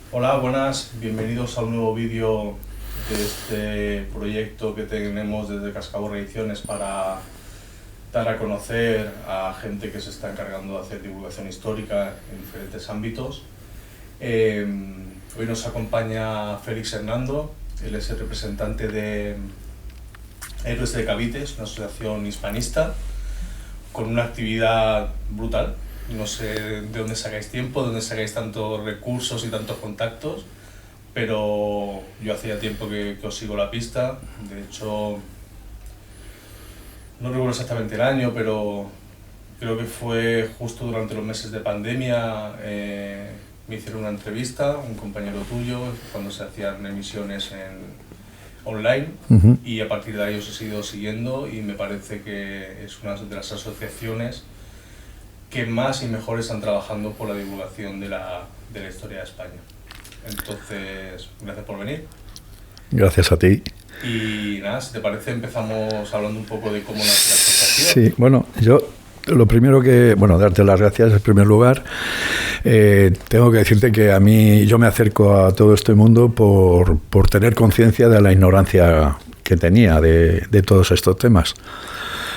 Hola, buenas, bienvenidos a un nuevo vídeo de este proyecto que tenemos desde Cascaborra Ediciones para dar a conocer a gente que se está encargando de hacer divulgación histórica en diferentes ámbitos. Hoy nos acompaña Félix Hernando, él es el representante de Héroes de Cavites, una asociación hispanista con una actividad brutal. No sé de dónde sacáis tiempo, de dónde sacáis tantos recursos y tantos contactos, pero yo hace ya tiempo que os sigo la pista. De hecho, no recuerdo exactamente el año, pero creo que fue justo durante los meses de pandemia. Me hicieron una entrevista, un compañero tuyo, cuando se hacían emisiones online, y a partir de ahí os he seguido siguiendo y me parece que es una de las asociaciones que más y mejor están trabajando por la divulgación de la historia de España. Entonces, gracias por venir. Gracias a ti. Y nada, si te parece, empezamos hablando un poco de cómo nace la asociación. Sí, bueno, yo lo primero darte las gracias en primer lugar. Tengo que decirte que a mí, yo me acerco a todo este mundo por tener conciencia de la ignorancia que tenía de todos estos temas.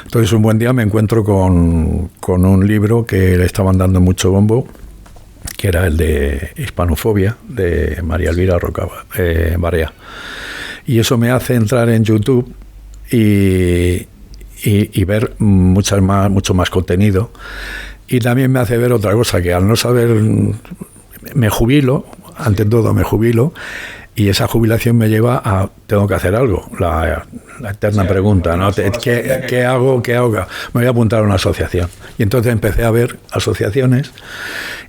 Entonces, un buen día me encuentro con un libro que le estaban dando mucho bombo, que era el de Hispanofobia, de María Elvira Roca Barea. Y eso me hace entrar en YouTube y ver mucho más contenido. Y también me hace ver otra cosa, que al no saber, me jubilo, ante todo me jubilo, y esa jubilación me lleva a, tengo que hacer algo, la eterna pregunta, ¿no? ¿Qué hago? Me voy a apuntar a una asociación. Y entonces empecé a ver asociaciones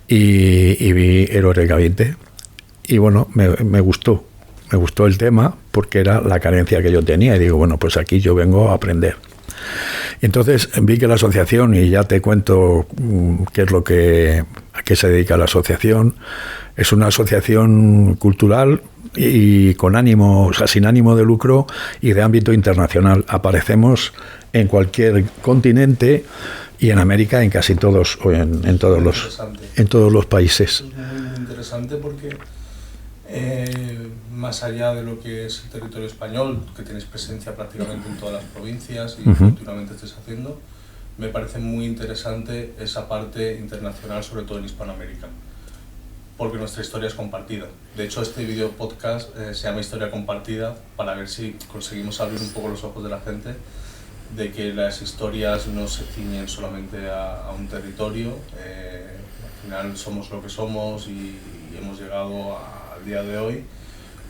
y vi Héroes de Cavite. Y bueno, me gustó el tema porque era la carencia que yo tenía. Y digo, bueno, pues aquí yo vengo a aprender. Y entonces vi que la asociación, y ya te cuento qué es a qué se dedica la asociación, es una asociación cultural y con ánimo, o sea, sin ánimo de lucro y de ámbito internacional. Aparecemos en cualquier continente y en América en casi todos, o en todos los países. Es muy interesante porque más allá de lo que es el territorio español, que tienes presencia prácticamente en todas las provincias y continuamente estés haciendo, me parece muy interesante esa parte internacional, sobre todo en Hispanoamérica, porque nuestra historia es compartida. De hecho, este video podcast se llama Historia Compartida, para ver si conseguimos abrir un poco los ojos de la gente de que las historias no se ciñen solamente a un territorio. Al final somos lo que somos y hemos llegado al día de hoy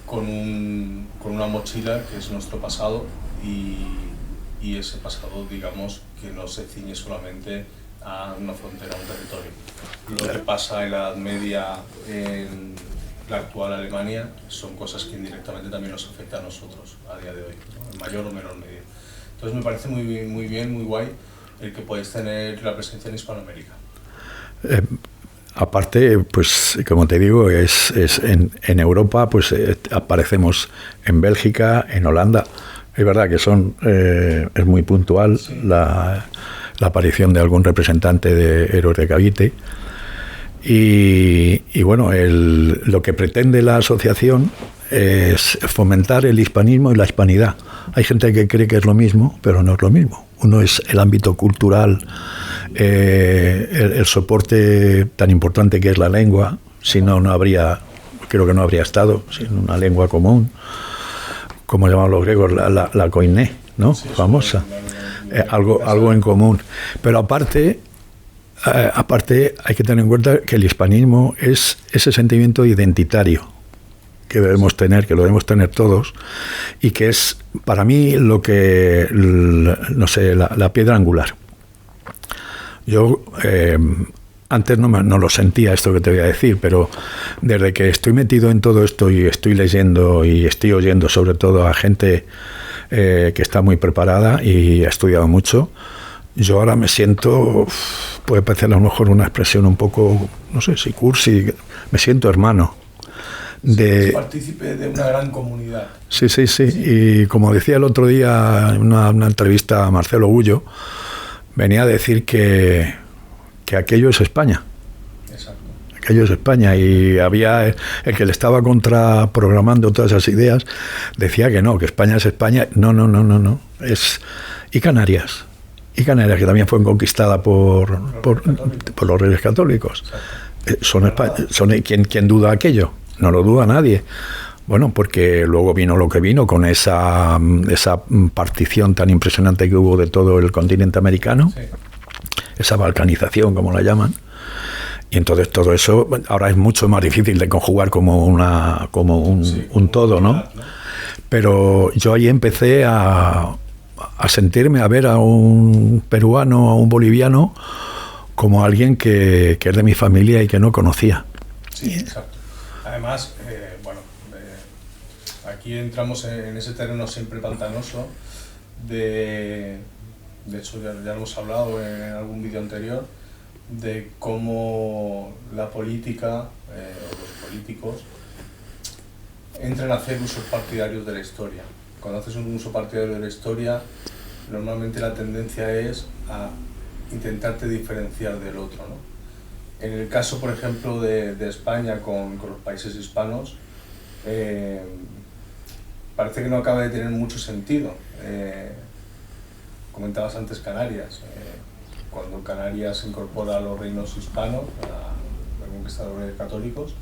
con una mochila que es nuestro pasado, y ese pasado, digamos, que no se ciñe solamente a una frontera, a un territorio. Lo que pasa en la Edad Media, en la actual Alemania, son cosas que indirectamente también nos afectan a nosotros a día de hoy, ¿no? En mayor o menor medida. Entonces me parece muy bien, muy guay el que podéis tener la presencia en Hispanoamérica. Aparte, pues como te digo, es en Europa, pues aparecemos en Bélgica, en Holanda. Es verdad que es muy puntual, sí, la aparición de algún representante de Héroes de Cavite. Y bueno, lo que pretende la asociación es fomentar el hispanismo y la hispanidad. Hay gente que cree que es lo mismo, pero no es lo mismo. Uno es el ámbito cultural, el soporte tan importante que es la lengua. Si no, creo que no habría estado sin una lengua común, como llamaban los griegos, la koiné, ¿no? Sí, famosa. Algo en común. Pero aparte hay que tener en cuenta que el hispanismo es ese sentimiento identitario que debemos tener, que lo debemos tener todos, y que es para mí lo que, no sé, la piedra angular. Yo antes no lo sentía esto que te voy a decir, pero desde que estoy metido en todo esto y estoy leyendo y estoy oyendo sobre todo a gente que está muy preparada y ha estudiado mucho, yo ahora me siento, puede parecer a lo mejor una expresión un poco, no sé si cursi, me siento hermano. Es partícipe de una gran comunidad. Sí. Y como decía el otro día en una entrevista a Marcelo Gullo, venía a decir que aquello es España. Exacto. aquello es España, y había el que le estaba contraprogramando todas esas ideas, decía que no, que España es España. No, y Canarias, que también fue conquistada por los Reyes Católicos. ¿Quién duda aquello? No lo duda nadie. Bueno, porque luego vino lo que vino con esa partición tan impresionante que hubo de todo el continente americano, sí. Esa balcanización, como la llaman. Y entonces todo eso ahora es mucho más difícil de conjugar como un todo, ¿no? Pero yo ahí empecé a sentirme, a ver a un peruano, a un boliviano, como alguien que es de mi familia y que no conocía. Sí, exacto. Además, aquí entramos en ese terreno siempre pantanoso de hecho ya lo hemos hablado en algún vídeo anterior, de cómo la política o los políticos entran a hacer usos partidarios de la historia. Cuando haces un uso partidario de la historia, normalmente la tendencia es a intentarte diferenciar del otro, ¿no? En el caso, por ejemplo, de España con los países hispanos, parece que no acaba de tener mucho sentido. Comentabas antes Canarias. Cuando Canarias se incorpora a los reinos hispanos, a los conquistadores católicos,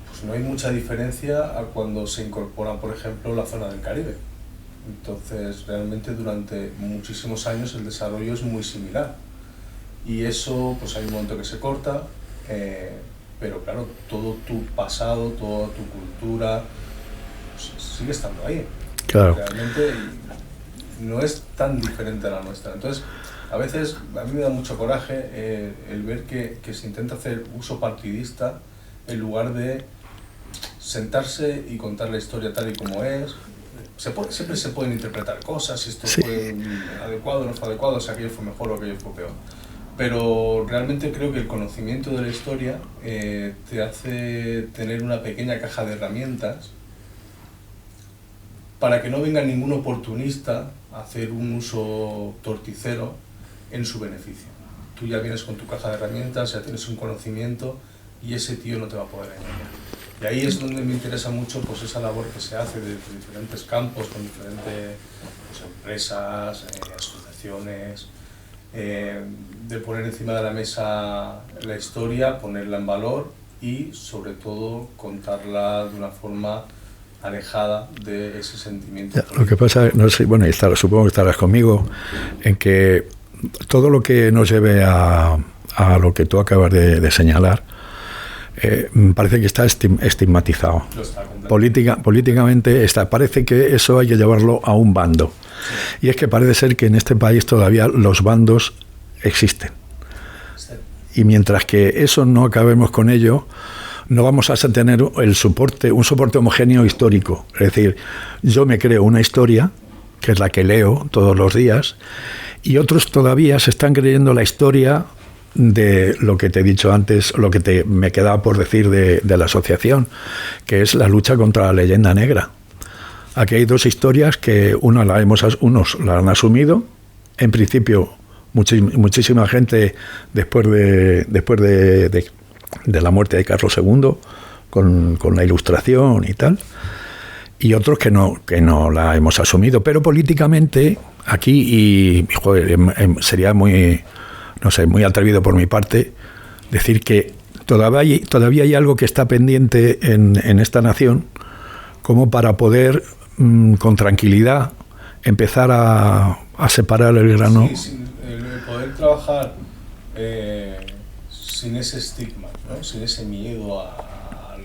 pues no hay mucha diferencia a cuando se incorpora, por ejemplo, la zona del Caribe. Entonces, realmente durante muchísimos años el desarrollo es muy similar. Y eso, pues hay un momento que se corta, pero claro, todo tu pasado, toda tu cultura, pues, sigue estando ahí. Claro. Realmente no es tan diferente a la nuestra. Entonces, a veces a mí me da mucho coraje el ver que se intenta hacer uso partidista en lugar de sentarse y contar la historia tal y como es. Siempre se pueden interpretar cosas, si esto fue adecuado o no fue adecuado, si aquello fue mejor o aquello fue peor. Pero realmente creo que el conocimiento de la historia te hace tener una pequeña caja de herramientas para que no venga ningún oportunista a hacer un uso torticero en su beneficio. Tú ya vienes con tu caja de herramientas, ya tienes un conocimiento y ese tío no te va a poder engañar. Y ahí es donde me interesa mucho pues, esa labor que se hace de diferentes campos, con diferentes pues, empresas, asociaciones, de poner encima de la mesa la historia, ponerla en valor y sobre todo contarla de una forma alejada de ese sentimiento. Lo que pasa, no sé, bueno, supongo que estarás conmigo, en que todo lo que nos lleve a lo que tú acabas de señalar, parece que está estigmatizado. Políticamente parece que eso hay que llevarlo a un bando. Sí. Y es que parece ser que en este país todavía los bandos existen. Sí. Y mientras que eso no acabemos con ello, no vamos a tener un soporte homogéneo histórico. Es decir, yo me creo una historia, que es la que leo todos los días, y otros todavía se están creyendo la historia de lo que te he dicho antes, lo que me quedaba por decir de la asociación, que es la lucha contra la leyenda negra. Aquí hay dos historias que unos la han asumido, en principio muchísima gente después de la muerte de Carlos II, con la Ilustración y tal, y otros que no la hemos asumido, pero políticamente aquí, y joder, sería muy atrevido por mi parte decir que todavía hay algo que está pendiente en esta nación, como para poder con tranquilidad empezar a separar el grano. Sí, el poder trabajar sin ese estigma, ¿no? Sin ese miedo a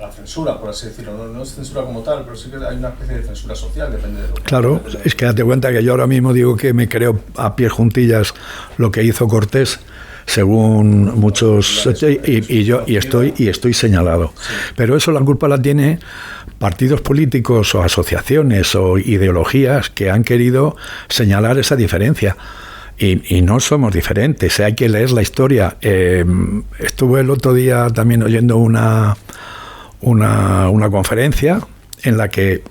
la censura, por así decirlo. No es censura como tal, pero sí que hay una especie de censura social, depende de lo que... Claro, es que date cuenta que yo ahora mismo digo que me creo a pies juntillas lo que hizo Cortés, según muchos, y estoy señalado. Sí. Pero eso la culpa la tiene partidos políticos o asociaciones o ideologías que han querido señalar esa diferencia. Y no somos diferentes, hay que leer la historia. Estuve el otro día también oyendo una conferencia en la que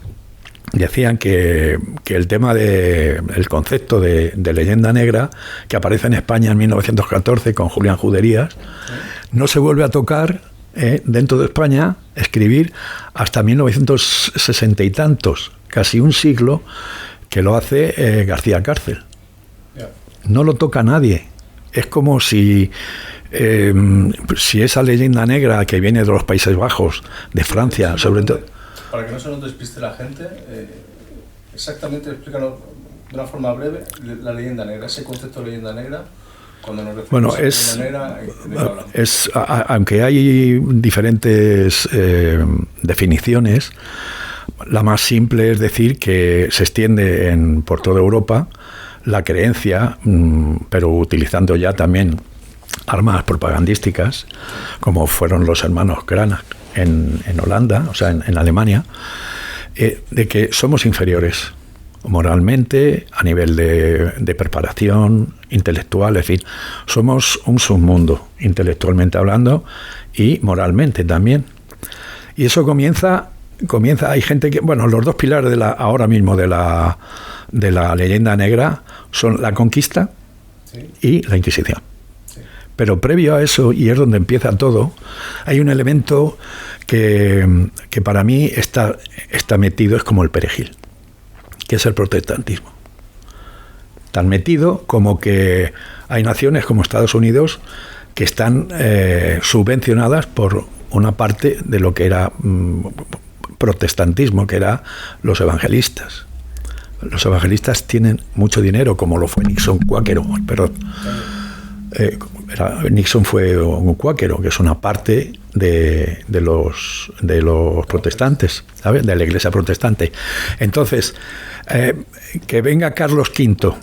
decían que el tema el concepto de leyenda negra, que aparece en España en 1914 con Julián Juderías, no se vuelve a tocar dentro de España, escribir, hasta 1960 y tantos, casi un siglo, que lo hace García Cárcel. No lo toca nadie. Es como si esa leyenda negra que viene de los Países Bajos, de Francia, sobre todo... Para que no se nos despiste la gente, exactamente explícanos de una forma breve la leyenda negra, ese concepto de leyenda negra. Cuando nos referimos a leyenda negra, aunque hay diferentes definiciones, la más simple es decir que se extiende por toda Europa la creencia, pero utilizando ya también armas propagandísticas, como fueron los hermanos Cranach en Holanda, o sea, en Alemania, de que somos inferiores moralmente, a nivel de preparación intelectual, en fin, somos un submundo, intelectualmente hablando y moralmente también. Y eso comienza, hay gente que, bueno, los dos pilares ahora mismo de la leyenda negra son la conquista y la Inquisición. Pero previo a eso, y es donde empieza todo, hay un elemento que para mí está metido, es como el perejil, que es el protestantismo. Tan metido como que hay naciones como Estados Unidos que están subvencionadas por una parte de lo que era protestantismo, que era los evangelistas. Los evangelistas tienen mucho dinero, como lo fue Nixon cuáquero, perdón. Nixon fue un cuáquero, que es una parte de los protestantes, ¿sabes? De la iglesia protestante. Entonces, que venga Carlos V,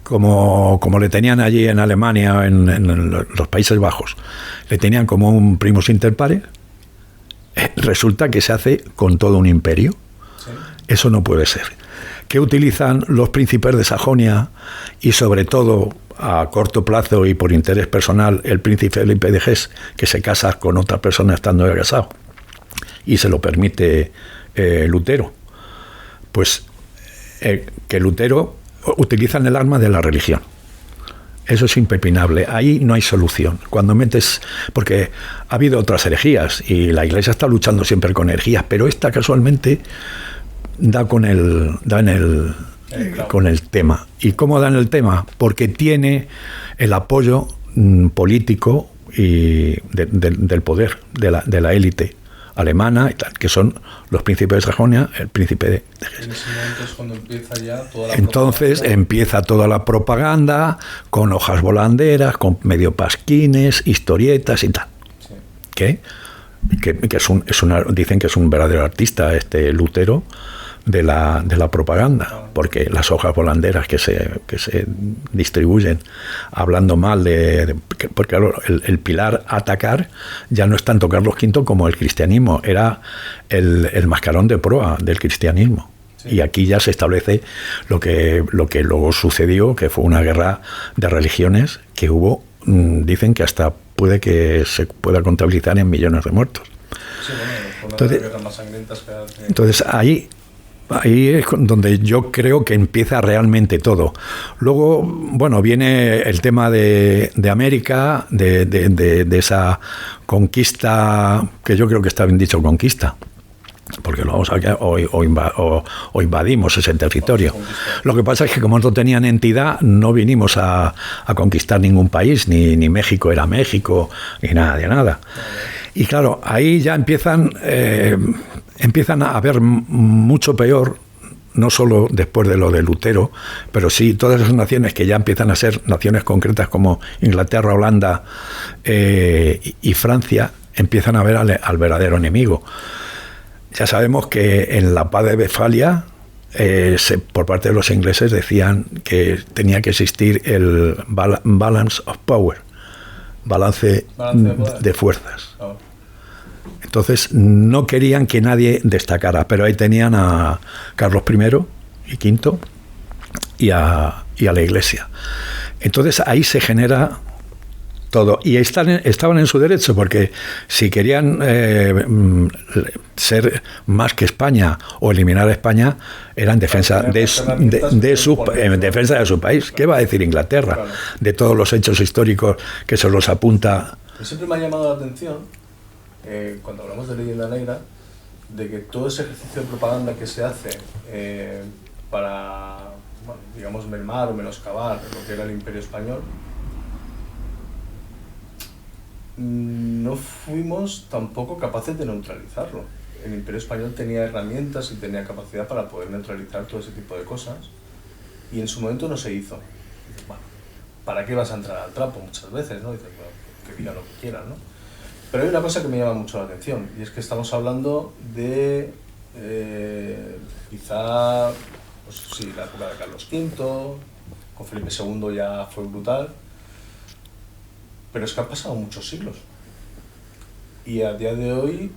como le tenían allí en Alemania, en los Países Bajos, le tenían como un primus inter pares, resulta que se hace con todo un imperio. ¿Sí? Eso no puede ser. ¿Qué utilizan los príncipes de Sajonia y sobre todo a corto plazo y por interés personal el príncipe Felipe de Hesse, que se casa con otra persona estando ya casado y se lo permite Lutero? Pues que Lutero utilizan el arma de la religión. Eso es impepinable. Ahí no hay solución. Cuando metes... Porque ha habido otras herejías y la Iglesia está luchando siempre con herejías, pero esta casualmente da con el tema. ¿Y cómo da en el tema? Porque tiene el apoyo político y del poder de la élite alemana y tal, que son los príncipes de Sajonia, el príncipe de Hesse. En ese momento es cuando empieza ya toda la Entonces empieza toda la propaganda con hojas volanderas, con medio pasquines, historietas y tal. Sí. Que dicen que es un verdadero artista Lutero de la propaganda, porque las hojas volanderas que se distribuyen hablando mal porque claro, el pilar a atacar ya no es tanto Carlos V como el cristianismo, era el mascarón de proa del cristianismo. Sí. Y aquí ya se establece lo que luego sucedió, que fue una guerra de religiones que hubo, dicen que hasta puede que se pueda contabilizar en millones de muertos. Sí, bueno, una de las guerras más sangrientas que hace. Entonces ahí es donde yo creo que empieza realmente todo. Luego, bueno, viene el tema de América, de esa conquista, que yo creo que está bien dicho, conquista, porque lo vamos a o invadimos ese territorio. Lo que pasa es que como no tenían entidad, no vinimos a conquistar ningún país, ni México era México, ni nada de nada. Y claro, ahí ya empiezan a ver mucho peor, no solo después de lo de Lutero, pero sí todas esas naciones que ya empiezan a ser naciones concretas como Inglaterra, Holanda y Francia, empiezan a ver al verdadero enemigo. Ya sabemos que en la paz de Westfalia, por parte de los ingleses decían que tenía que existir el balance of power, balance de fuerzas. Oh. Entonces no querían que nadie destacara, pero ahí tenían a Carlos I y V y a la Iglesia. Entonces ahí se genera todo. Y estaban en su derecho, porque si querían ser más que España o eliminar a España, era en defensa de su país. ¿Qué va a decir Inglaterra? Claro. De todos los hechos históricos que se los apunta. Siempre me ha llamado la atención, cuando hablamos de leyenda negra, de que todo ese ejercicio de propaganda que se hace para, bueno, digamos, mermar o menoscabar lo que era el Imperio Español, no fuimos tampoco capaces de neutralizarlo. El Imperio Español tenía herramientas y tenía capacidad para poder neutralizar todo ese tipo de cosas, y en su momento no se hizo. Dices, bueno, ¿para qué vas a entrar al trapo? Muchas veces, ¿no? Dices, bueno, que digan lo que quieran, ¿no? Pero hay una cosa que me llama mucho la atención, y es que estamos hablando de quizá, pues sí, la época de Carlos V, con Felipe II ya fue brutal, pero es que han pasado muchos siglos. Y a día de hoy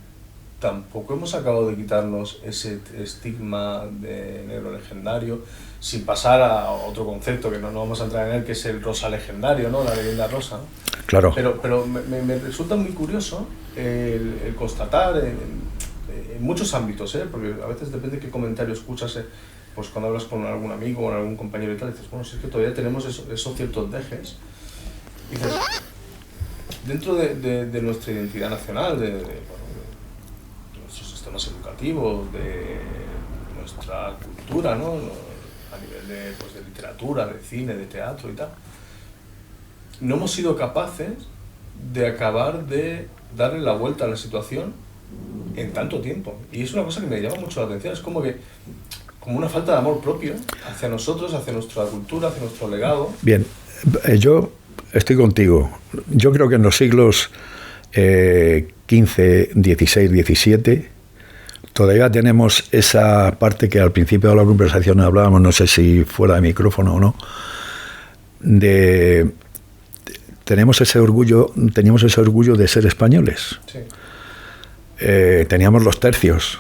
tampoco hemos acabado de quitarnos ese estigma de negro legendario, sin pasar a otro concepto que no vamos a entrar en él, que es el rosa legendario, ¿no? La leyenda rosa, ¿no? Claro. Pero me resulta muy curioso el constatar en muchos ámbitos, porque a veces depende de qué comentario escuchas, pues cuando hablas con algún amigo o con algún compañero y tal, dices, bueno, si es que todavía tenemos esos ciertos dejes. Y dices, dentro de nuestra identidad nacional, de nuestros sistemas educativos, de nuestra cultura, ¿no? A nivel de literatura, de cine, de teatro y tal, no hemos sido capaces de acabar de darle la vuelta a la situación en tanto tiempo. Y es una cosa que me llama mucho la atención. Es como una falta de amor propio hacia nosotros, hacia nuestra cultura, hacia nuestro legado. Bien, yo estoy contigo. Yo creo que en los siglos XV, XVI, XVII todavía tenemos esa parte que al principio de la conversación hablábamos, no sé si fuera de micrófono o no, teníamos ese orgullo de ser españoles. Sí. Teníamos los tercios.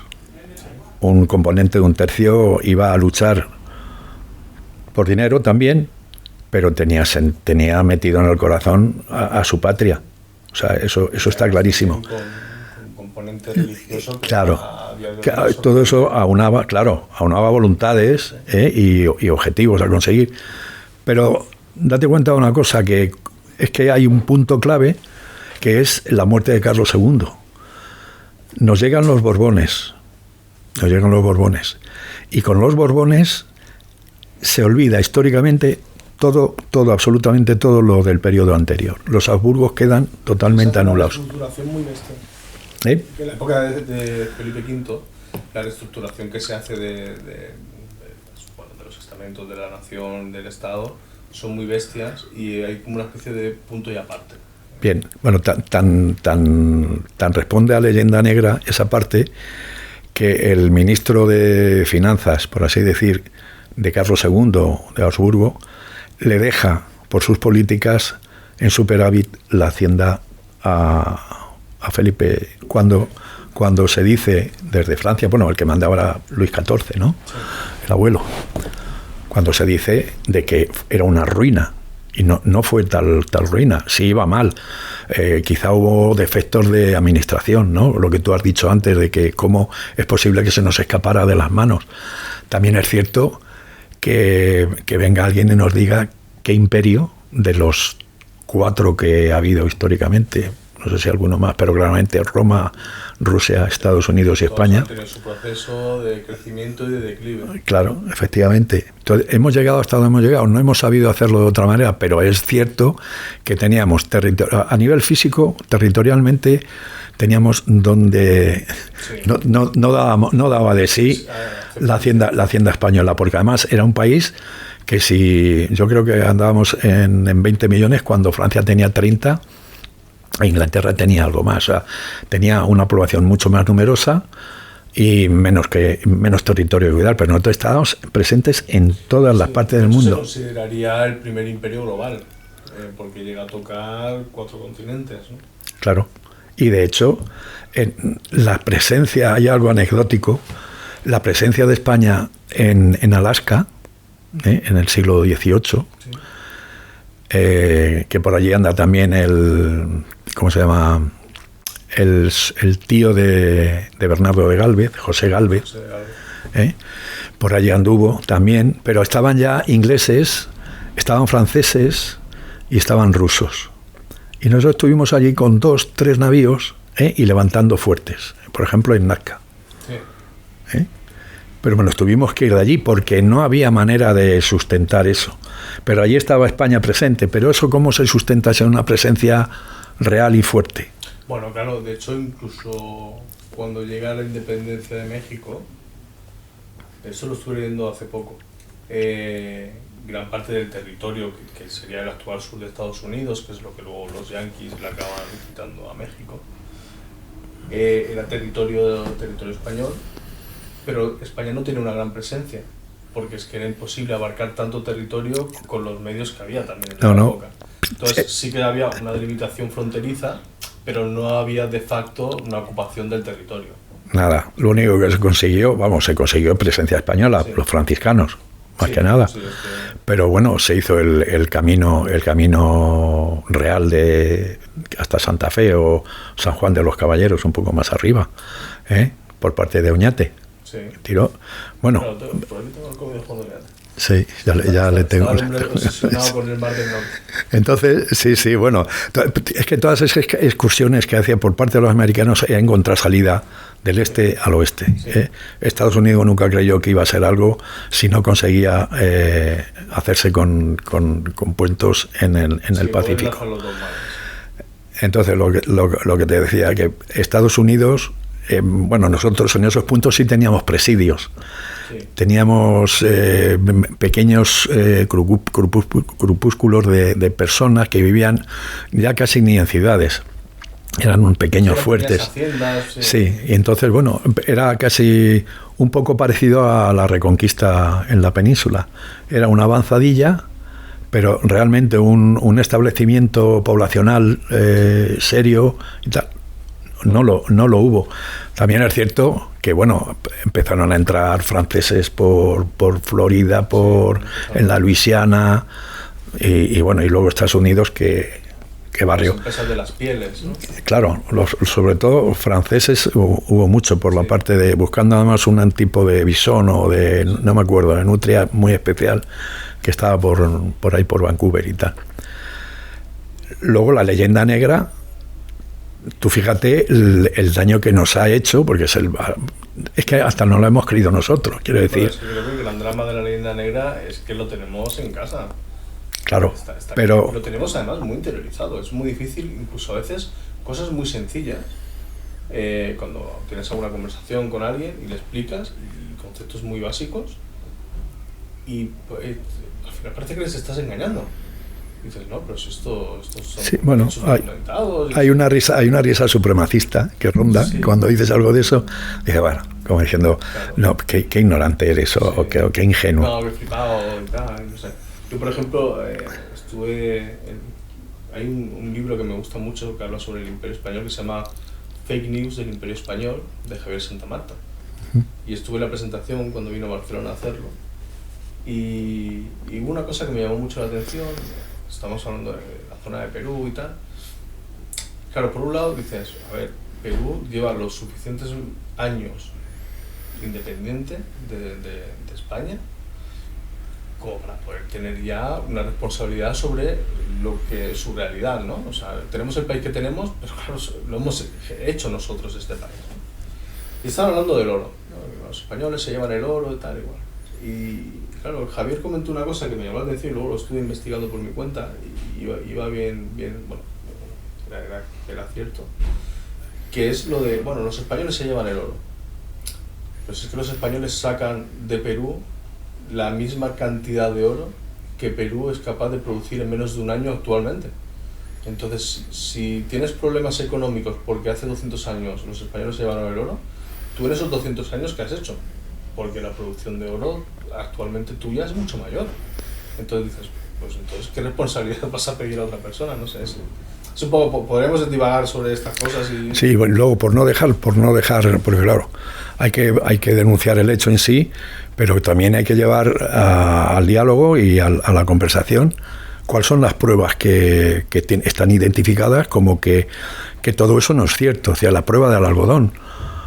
Un componente de un tercio iba a luchar por dinero también, pero tenía metido en el corazón a su patria. O sea, eso está clarísimo. Un componente religioso. Claro. Todo eso aunaba voluntades y objetivos a conseguir. Pero date cuenta de una cosa, que es que hay un punto clave, que es la muerte de Carlos II. Nos llegan los Borbones. Y con los Borbones se olvida históricamente absolutamente todo lo del periodo anterior. Los Habsburgos quedan totalmente anulados. Una reestructuración muy bestia. En la época de Felipe V, la reestructuración que se hace de los estamentos de la nación, del Estado, son muy bestias, y hay como una especie de punto y aparte. Bien, bueno, tan responde a leyenda negra esa parte, que el ministro de Finanzas, por así decir, de Carlos II de Habsburgo, le deja por sus políticas en superávit la hacienda a Felipe, cuando se dice desde Francia, bueno, el que mandaba era Luis XIV, ¿no? Sí. El abuelo. Cuando se dice de que era una ruina, y no fue tal ruina, sí iba mal. Quizá hubo defectos de administración, ¿no? Lo que tú has dicho antes, de que cómo es posible que se nos escapara de las manos. También es cierto que venga alguien y nos diga qué imperio, de los 4 que ha habido históricamente, no sé si alguno más, pero claramente Roma, Rusia, Estados Unidos y España. Tiene su proceso de crecimiento y de declive. Claro, efectivamente. Entonces, hemos llegado hasta donde hemos llegado. No hemos sabido hacerlo de otra manera, pero es cierto que teníamos a nivel físico, territorialmente, teníamos donde sí. no daba de sí la hacienda española, porque además era un país que si yo creo que andábamos en 20 millones cuando Francia tenía 30. Inglaterra tenía algo más, o sea, tenía una población mucho más numerosa y menos territorio que cuidar, pero nosotros estábamos presentes en todas las partes del mundo. Se consideraría el primer imperio global, porque llega a tocar 4 continentes, ¿no? Claro, y de hecho, en la presencia, hay algo anecdótico, la presencia de España en Alaska, en el siglo XVIII, sí. que por allí anda también ¿cómo se llama? El tío de Bernardo de Gálvez, José Gálvez. Por allí anduvo también, pero estaban ya ingleses, estaban franceses y estaban rusos. Y nosotros estuvimos allí con 2, 3 navíos y levantando fuertes, por ejemplo en Nazca. Sí. Pero bueno, tuvimos que ir de allí porque no había manera de sustentar eso. Pero allí estaba España presente, pero eso ¿cómo se sustenta sin una presencia real y fuerte? Bueno, claro, de hecho incluso cuando llega la independencia de México, eso lo estuve leyendo hace poco, gran parte del territorio que sería el actual sur de Estados Unidos, que es lo que luego los yanquis le acaban quitando a México, era territorio español, pero España no tiene una gran presencia, porque es que era imposible abarcar tanto territorio con los medios que había también en la época. Entonces sí que había una delimitación fronteriza, pero no había de facto una ocupación del territorio. Nada, lo único que se consiguió presencia española, sí. Los franciscanos, más que nada. Sí, pero bueno, se hizo el camino real de hasta Santa Fe o San Juan de los Caballeros, un poco más arriba, por parte de Oñate. Sí. Tiró. Bueno. Claro, por aquí tengo el código de Juan de Oñate. Sí, ya le tengo. Con el Mar del Norte. Entonces, sí, bueno, es que todas esas excursiones que hacía por parte de los americanos era encontrar salida del este al oeste. Sí. Estados Unidos nunca creyó que iba a ser algo si no conseguía hacerse con puertos en el Pacífico. Entonces, lo que te decía, que Estados Unidos, bueno, nosotros en esos puntos sí teníamos presidios. Sí. Teníamos pequeños grupúsculos de personas que vivían ya casi ni en ciudades, eran pequeños fuertes. Haciendas, sí, y entonces, bueno, era casi un poco parecido a la Reconquista en la península. Era una avanzadilla, pero realmente un establecimiento poblacional serio y tal. No lo hubo. También es cierto que, bueno, empezaron a entrar franceses por Florida, en la Luisiana, y bueno, y luego Estados Unidos, que barrio. Las empresas de las pieles, ¿no? Claro, sobre todo franceses hubo mucho por la parte de, buscando además un tipo de bisón o de, no me acuerdo, de nutria muy especial, que estaba por ahí por Vancouver y tal. Luego la leyenda negra. Tú fíjate el daño que nos ha hecho, porque es que hasta no lo hemos creído nosotros, quiero decir. Pero yo creo que el drama de la leyenda negra es que lo tenemos en casa. Claro, pero lo tenemos además muy interiorizado. Es muy difícil, incluso a veces, cosas muy sencillas. Cuando tienes alguna conversación con alguien y le explicas conceptos muy básicos, y al final parece que les estás engañando. Dices, no, pero si estos son, sí, bueno, hay una risa supremacista que ronda, sí. Cuando dices algo de eso, dice, bueno, como diciendo, claro. No, qué ignorante eres, sí. o qué ingenuo. No, qué flipado, y tal, no sé. Yo, por ejemplo, hay un libro que me gusta mucho que habla sobre el Imperio Español, que se llama Fake News del Imperio Español, de Javier Santamarta. Y estuve en la presentación cuando vino a Barcelona a hacerlo, y hubo una cosa que me llamó mucho la atención. Estamos hablando de la zona de Perú y tal. Claro, por un lado dices, a ver, Perú lleva los suficientes años independiente de España como para poder tener ya una responsabilidad sobre su realidad, ¿no? O sea, tenemos el país que tenemos, pero claro, lo hemos hecho nosotros este país, ¿no? Y están hablando del oro, ¿no? Los españoles se llevan el oro y tal, igual. Y claro, Javier comentó una cosa que me llamó la atención y luego lo estuve investigando por mi cuenta y iba bien, bueno, era cierto, que es lo de, bueno, los españoles se llevan el oro, pero es que los españoles sacan de Perú la misma cantidad de oro que Perú es capaz de producir en menos de un año actualmente. Entonces, si tienes problemas económicos porque hace 200 años los españoles se llevaron el oro, tú en esos 200 años, ¿qué has hecho? Porque la producción de oro actualmente tuya es mucho mayor. Entonces dices, pues entonces, ¿qué responsabilidad vas a pedir a otra persona? No sé, es un poco, podremos divagar sobre estas cosas y... Sí, bueno, luego por no dejar, porque claro, hay que denunciar el hecho en sí, pero también hay que llevar al diálogo y a la conversación ¿cuáles son las pruebas que están identificadas como que todo eso no es cierto? O sea, la prueba del algodón.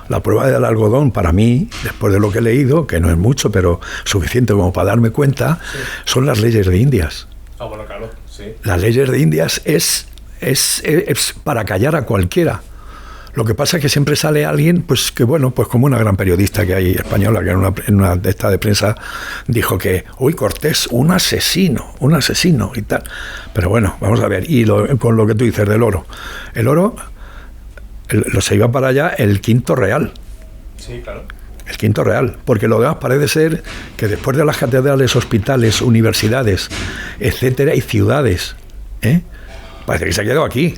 La prueba del algodón, para mí, después de lo que he leído, que no es mucho, pero suficiente como para darme cuenta, sí, son las leyes de Indias. Ah, bueno, claro, sí. Las leyes de Indias es para callar a cualquiera. Lo que pasa es que siempre sale alguien, pues que bueno, pues como una gran periodista que hay española, que en una de esta de prensa dijo que, uy, Cortés, un asesino y tal. Pero bueno, vamos a ver. Y con lo que tú dices del oro. El oro se iba para allá el quinto real. Sí, claro. El quinto real. Porque lo demás parece ser que después de las catedrales, hospitales, universidades, etcétera, y ciudades, parece que se ha quedado aquí.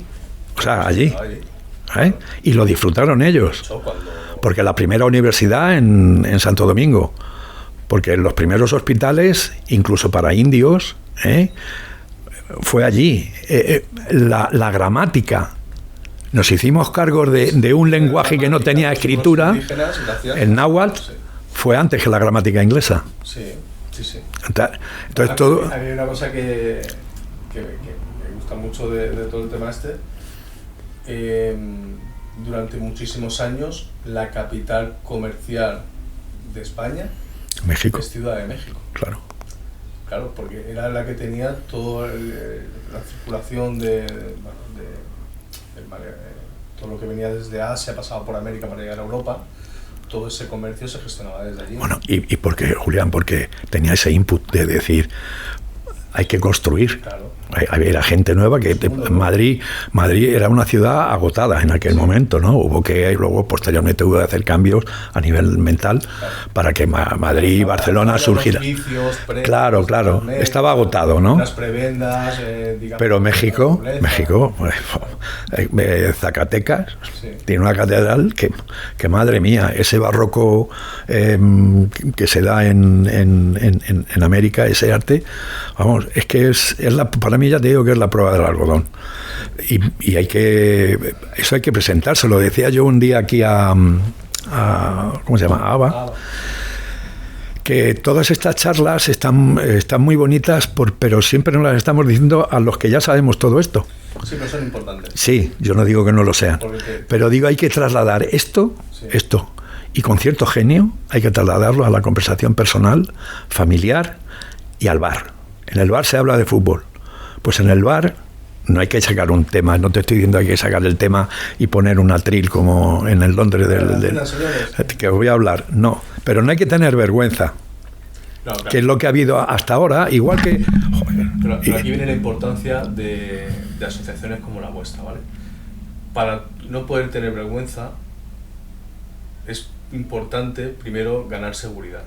O sea, allí. Y lo disfrutaron ellos. Porque la primera universidad en Santo Domingo, porque los primeros hospitales, incluso para indios, fue allí. La gramática. Nos hicimos cargo de un lenguaje que no tenía escritura. El náhuatl fue antes que la gramática inglesa. Sí. Entonces todo. Hay una cosa que me gusta mucho de todo el tema este. Durante muchísimos años la capital comercial de España, México, es Ciudad de México. Claro, porque era la que tenía toda la circulación de todo lo que venía desde Asia, pasaba por América para llegar a Europa. Todo ese comercio se gestionaba desde allí. Bueno, ¿y por qué, Julián? Porque tenía ese input de decir, hay que construir. Claro. Era gente nueva que Madrid era una ciudad agotada en aquel momento, ¿no? Hubo que luego posteriormente hacer cambios a nivel mental para que Madrid y Barcelona surgiera. Claro, estaba agotado, ¿no? Las prebendas, digamos. Pero México, Zacatecas, tiene una catedral que madre mía, ese barroco que se da en América, ese arte, vamos, es que para mí ya te digo que es la prueba del algodón. Y eso hay que presentárselo. Decía yo un día aquí a ¿cómo se llama? A Ava, que todas estas charlas están muy bonitas, pero siempre nos las estamos diciendo a los que ya sabemos todo esto. Sí, pero son importantes. Sí, yo no digo que no lo sean. Pero digo, hay que trasladar esto, y con cierto genio hay que trasladarlo a la conversación personal, familiar y al bar. En el bar se habla de fútbol. Pues en el bar no hay que sacar un tema, no te estoy diciendo hay que sacar el tema y poner un atril como en el Londres que os voy a hablar, no, pero no hay que tener vergüenza, claro. Que es lo que ha habido hasta ahora, igual que... Pero aquí viene la importancia de asociaciones como la vuestra, ¿vale? Para no poder tener vergüenza es importante primero ganar seguridad,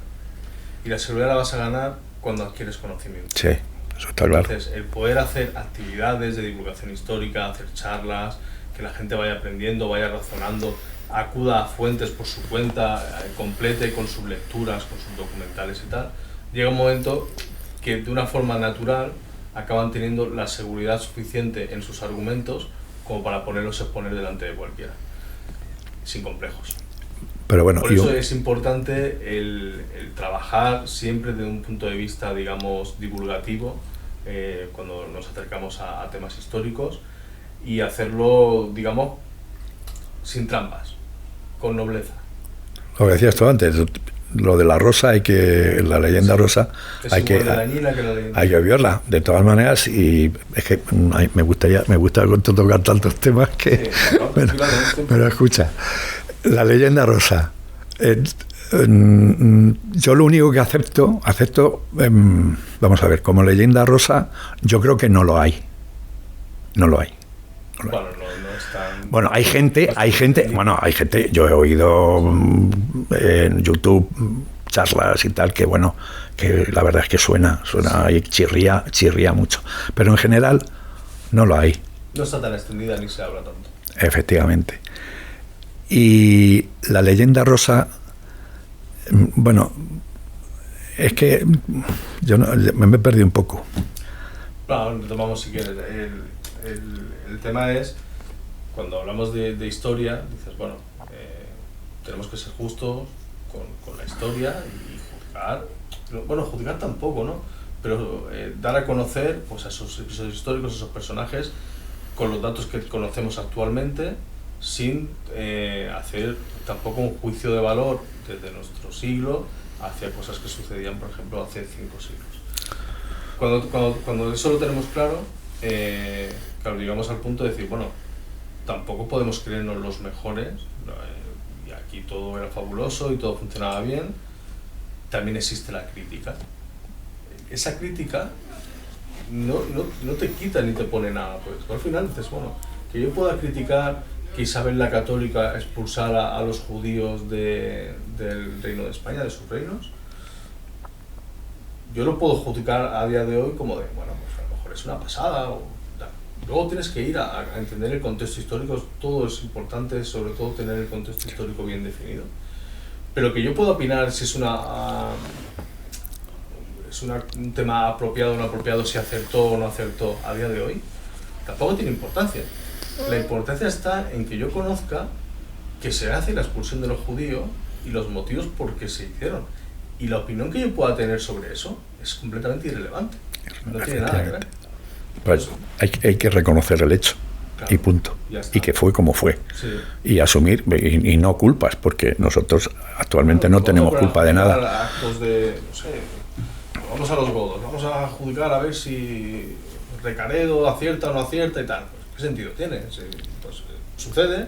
y la seguridad la vas a ganar cuando adquieres conocimiento. Sí. Eso está claro. Entonces, el poder hacer actividades de divulgación histórica, hacer charlas, que la gente vaya aprendiendo, vaya razonando, acuda a fuentes por su cuenta, complete con sus lecturas, con sus documentales y tal, llega un momento que de una forma natural acaban teniendo la seguridad suficiente en sus argumentos como para ponerlos a exponer delante de cualquiera, sin complejos. Pero bueno, por eso es importante el trabajar siempre desde un punto de vista, digamos, divulgativo, cuando nos acercamos a temas históricos, y hacerlo, digamos, sin trampas, con nobleza. Lo que decías tú antes, lo de la rosa, la leyenda rosa, hay que verla de todas maneras, y es que me gusta tocar tantos temas que... pero escucha, la leyenda rosa, yo lo único que acepto, vamos a ver, como leyenda rosa, yo creo que no lo hay. Bueno, hay gente, yo he oído en YouTube charlas y tal, que bueno, que la verdad es que suena y chirría mucho, pero en general no lo hay. No está tan extendida ni se habla tanto. Efectivamente. Y la leyenda rosa, bueno, es que yo me he perdido un poco. Claro, retomamos si quieres. El tema es, cuando hablamos de historia, dices, bueno, tenemos que ser justos con la historia y juzgar. Bueno, juzgar tampoco, ¿no? pero dar a conocer pues, a esos episodios históricos, a esos personajes, con los datos que conocemos actualmente, sin hacer tampoco un juicio de valor desde nuestro siglo hacia cosas que sucedían, por ejemplo, hace 5 siglos. Cuando eso lo tenemos claro, claro, llegamos al punto de decir, bueno, tampoco podemos creernos los mejores, y aquí todo era fabuloso y todo funcionaba bien. También existe la crítica. Esa crítica no te quita ni te pone nada, porque al final dices, bueno, que yo pueda criticar que Isabel la Católica expulsara a los judíos del Reino de España, de sus reinos, yo lo puedo juzgar a día de hoy como de, bueno, pues a lo mejor es una pasada, o tal. Luego tienes que ir a entender el contexto histórico, todo es importante, sobre todo tener el contexto histórico bien definido. Pero que yo pueda opinar si es un tema apropiado o no apropiado, si acertó o no acertó a día de hoy, tampoco tiene importancia. La importancia está en que yo conozca que se hace la expulsión de los judíos y los motivos por qué se hicieron. Y la opinión que yo pueda tener sobre eso es completamente irrelevante. No tiene nada que ver. Pues hay que reconocer el hecho. Claro, y punto. Y que fue como fue. Sí. Y asumir, y no culpas, porque nosotros actualmente no tenemos culpa de nada. Actos de, no sé, vamos a los godos, vamos a juzgar a ver si Recaredo acierta o no acierta y tal. Pues, ¿qué sentido tiene? Pues sucede,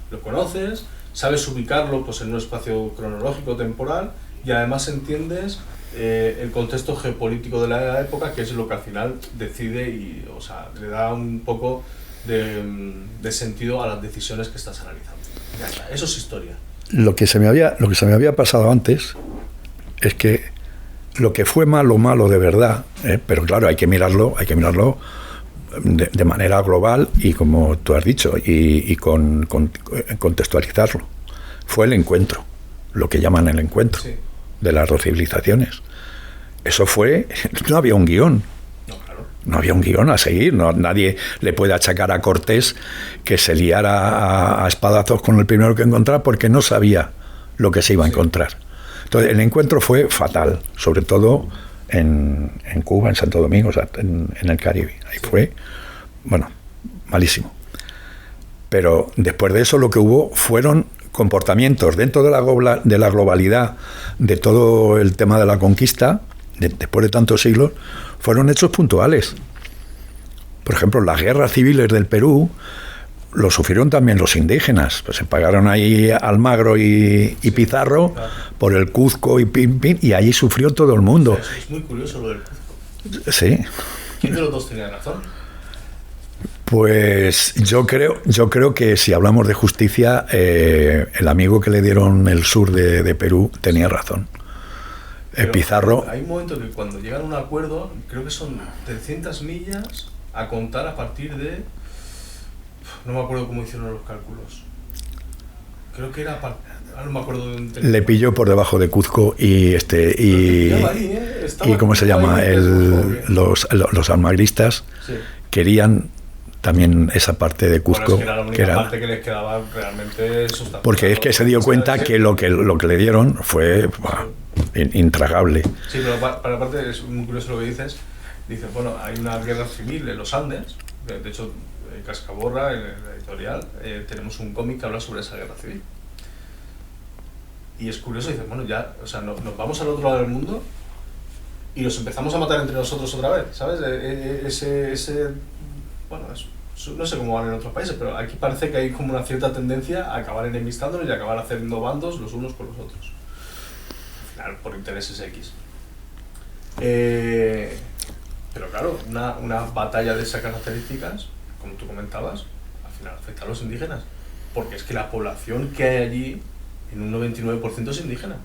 lo conoces, sabes ubicarlo pues, en un espacio cronológico, temporal, y además entiendes el contexto geopolítico de la época, que es lo que al final decide y, o sea, le da un poco de sentido a las decisiones que estás analizando. Ya está, eso es historia. Lo que se me había pasado antes es que lo que fue malo de verdad, pero claro, hay que mirarlo de manera global y como tú has dicho, y contextualizarlo. Fue el encuentro, lo que llaman el encuentro, sí, de las dos civilizaciones. Eso fue, no había un guión. No había un guión a seguir, nadie le puede achacar a Cortés que se liara a espadazos con el primero que encontrara porque no sabía lo que se iba a encontrar. Entonces el encuentro fue fatal, sobre todo en Cuba, en Santo Domingo, o sea, en el Caribe. Ahí fue, bueno, malísimo. Pero después de eso lo que hubo fueron comportamientos dentro de la globalidad de todo el tema de la conquista, después de tantos siglos, fueron hechos puntuales. Por ejemplo, las guerras civiles del Perú lo sufrieron también los indígenas. Pues se pagaron ahí Almagro y Pizarro, claro, por el Cuzco y allí sufrió todo el mundo. O sea, es muy curioso lo del Cuzco. Sí. ¿Quién de los dos tenía razón? Pues yo creo que si hablamos de justicia, el amigo que le dieron el sur de Perú tenía razón. Pizarro. Hay un momento que cuando llegan a un acuerdo, creo que son 300 millas a contar a partir de... No me acuerdo cómo hicieron los cálculos. Creo que era... No me acuerdo de un... Le pilló por debajo de Cuzco y ¿cómo se llama? Los almagristas, sí, querían también esa parte de Cuzco. Bueno, es que era la única parte que les quedaba realmente sustancial. Porque es que se dio cuenta que lo que le dieron fue... intragable. Sí, pero para parte es muy curioso lo que dices. Dices, bueno, hay una guerra civil en los Andes. De hecho, Cascaborra, en la editorial, tenemos un cómic que habla sobre esa guerra civil. Y es curioso, dices, bueno, ya, o sea, nos vamos al otro lado del mundo y nos empezamos a matar entre nosotros otra vez, ¿sabes? Bueno, no sé cómo van en otros países, pero aquí parece que hay como una cierta tendencia a acabar enemistándonos y a acabar haciendo bandos los unos con los otros. Por intereses X. Pero claro, una batalla de esas características, como tú comentabas, al final afecta a los indígenas, porque es que la población que hay allí, en un 99% es indígena.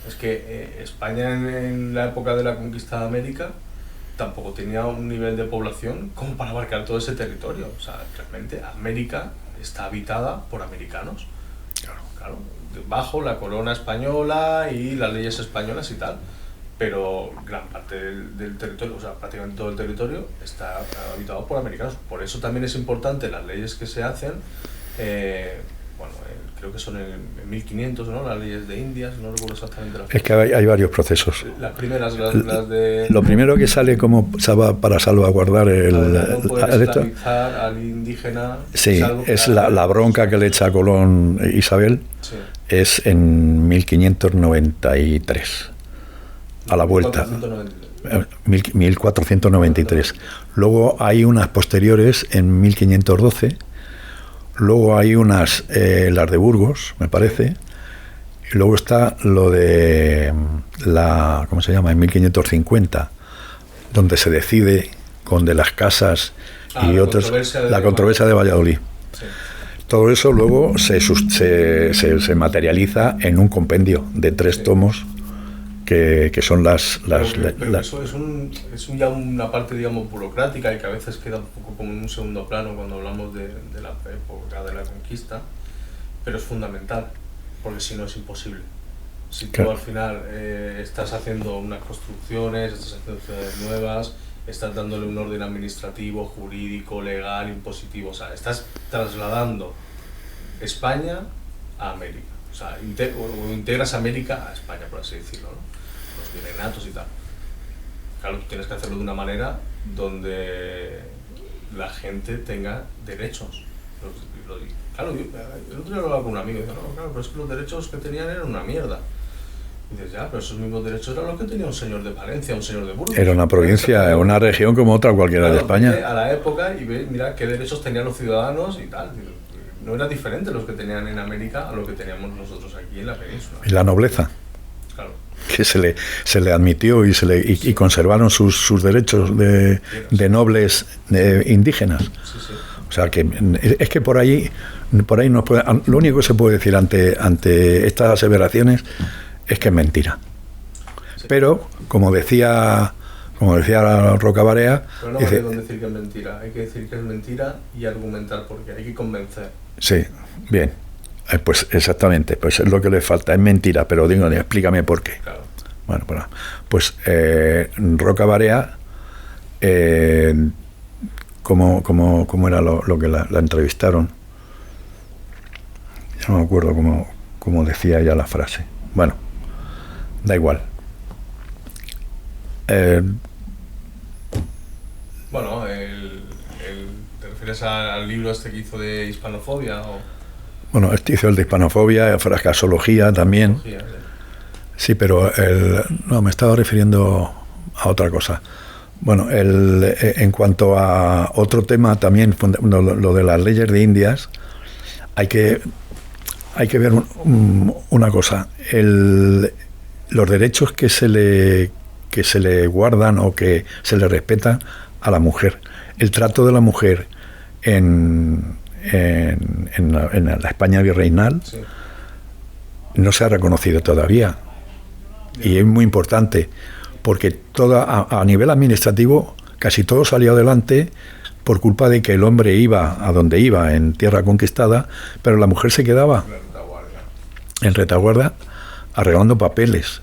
Es que España en la época de la conquista de América tampoco tenía un nivel de población como para abarcar todo ese territorio. O sea, realmente América está habitada por americanos. Claro, bajo la corona española y las leyes españolas y tal, pero gran parte del territorio, o sea, prácticamente todo el territorio está habitado por americanos. Por eso también es importante las leyes que se hacen, bueno, creo que son en 1500, ¿no? Las leyes de Indias, no recuerdo exactamente las. Es que hay varios procesos. Las primeras, las de. Lo primero que sale como para salvaguardar no poder esclavizar al indígena. Sí, es la bronca que le echa a Colón Isabel, sí. Es en 1593, a la vuelta. 1493. Luego hay unas posteriores en 1512. Luego hay unas, las de Burgos, me parece. Y luego está lo de ¿cómo se llama? En 1550, donde se decide con de las casas y otros, la controversia de Valladolid. Sí. Todo eso luego se materializa en un compendio de 3 tomos que son las eso es ya una parte, digamos, burocrática y que a veces queda un poco como en un segundo plano cuando hablamos de la época de la conquista, pero es fundamental, porque si no es imposible. Si tú al final estás haciendo unas construcciones, estás haciendo ciudades nuevas, estás dándole un orden administrativo, jurídico, legal, impositivo, o sea, estás trasladando España a América. O sea, integras América a España, por así decirlo, ¿no? Los virreinatos y tal. Claro, tienes que hacerlo de una manera donde la gente tenga derechos. Claro, el otro día hablaba con un amigo y decía, no, claro, pero es que los derechos que tenían eran una mierda. Y dices, ya, pero esos mismos derechos eran los que tenía un señor de Palencia, un señor de Burgos. Era una provincia, una región como otra cualquiera de España. A la época y ve, mira qué derechos tenían los ciudadanos y tal. No era diferente los que tenían en América a lo que teníamos nosotros aquí en la península. Y la nobleza. Claro. Que se le admitió y conservaron sus derechos de nobles indígenas. Sí, sí. O sea que es que por ahí nos puede, lo único que se puede decir ante estas aseveraciones es que es mentira. Sí. Pero como decía Rocabarea, pero no vale con decir que es mentira, hay que decir que es mentira y argumentar porque hay que convencer. Sí, bien. Pues exactamente, pues es lo que le falta, es mentira, pero digo, explícame por qué. Claro. Bueno, pues Rocabarea, ¿cómo era lo que la entrevistaron? Ya no me acuerdo cómo decía ella la frase. Bueno, da igual. Bueno, ¿te refieres al libro este que hizo de hispanofobia? Bueno, este hizo el de hispanofobia, fracasología también. Sí, pero no, me estaba refiriendo a otra cosa. Bueno, en cuanto a otro tema también, lo de las leyes de Indias, hay que ver una cosa. Los derechos que se le guardan o que se le respetan a la mujer. El trato de la mujer en la España virreinal, sí, no se ha reconocido todavía. Y es muy importante, porque a nivel administrativo casi todo salió adelante por culpa de que el hombre iba a donde iba, en tierra conquistada, pero la mujer se quedaba en retaguardia arreglando papeles.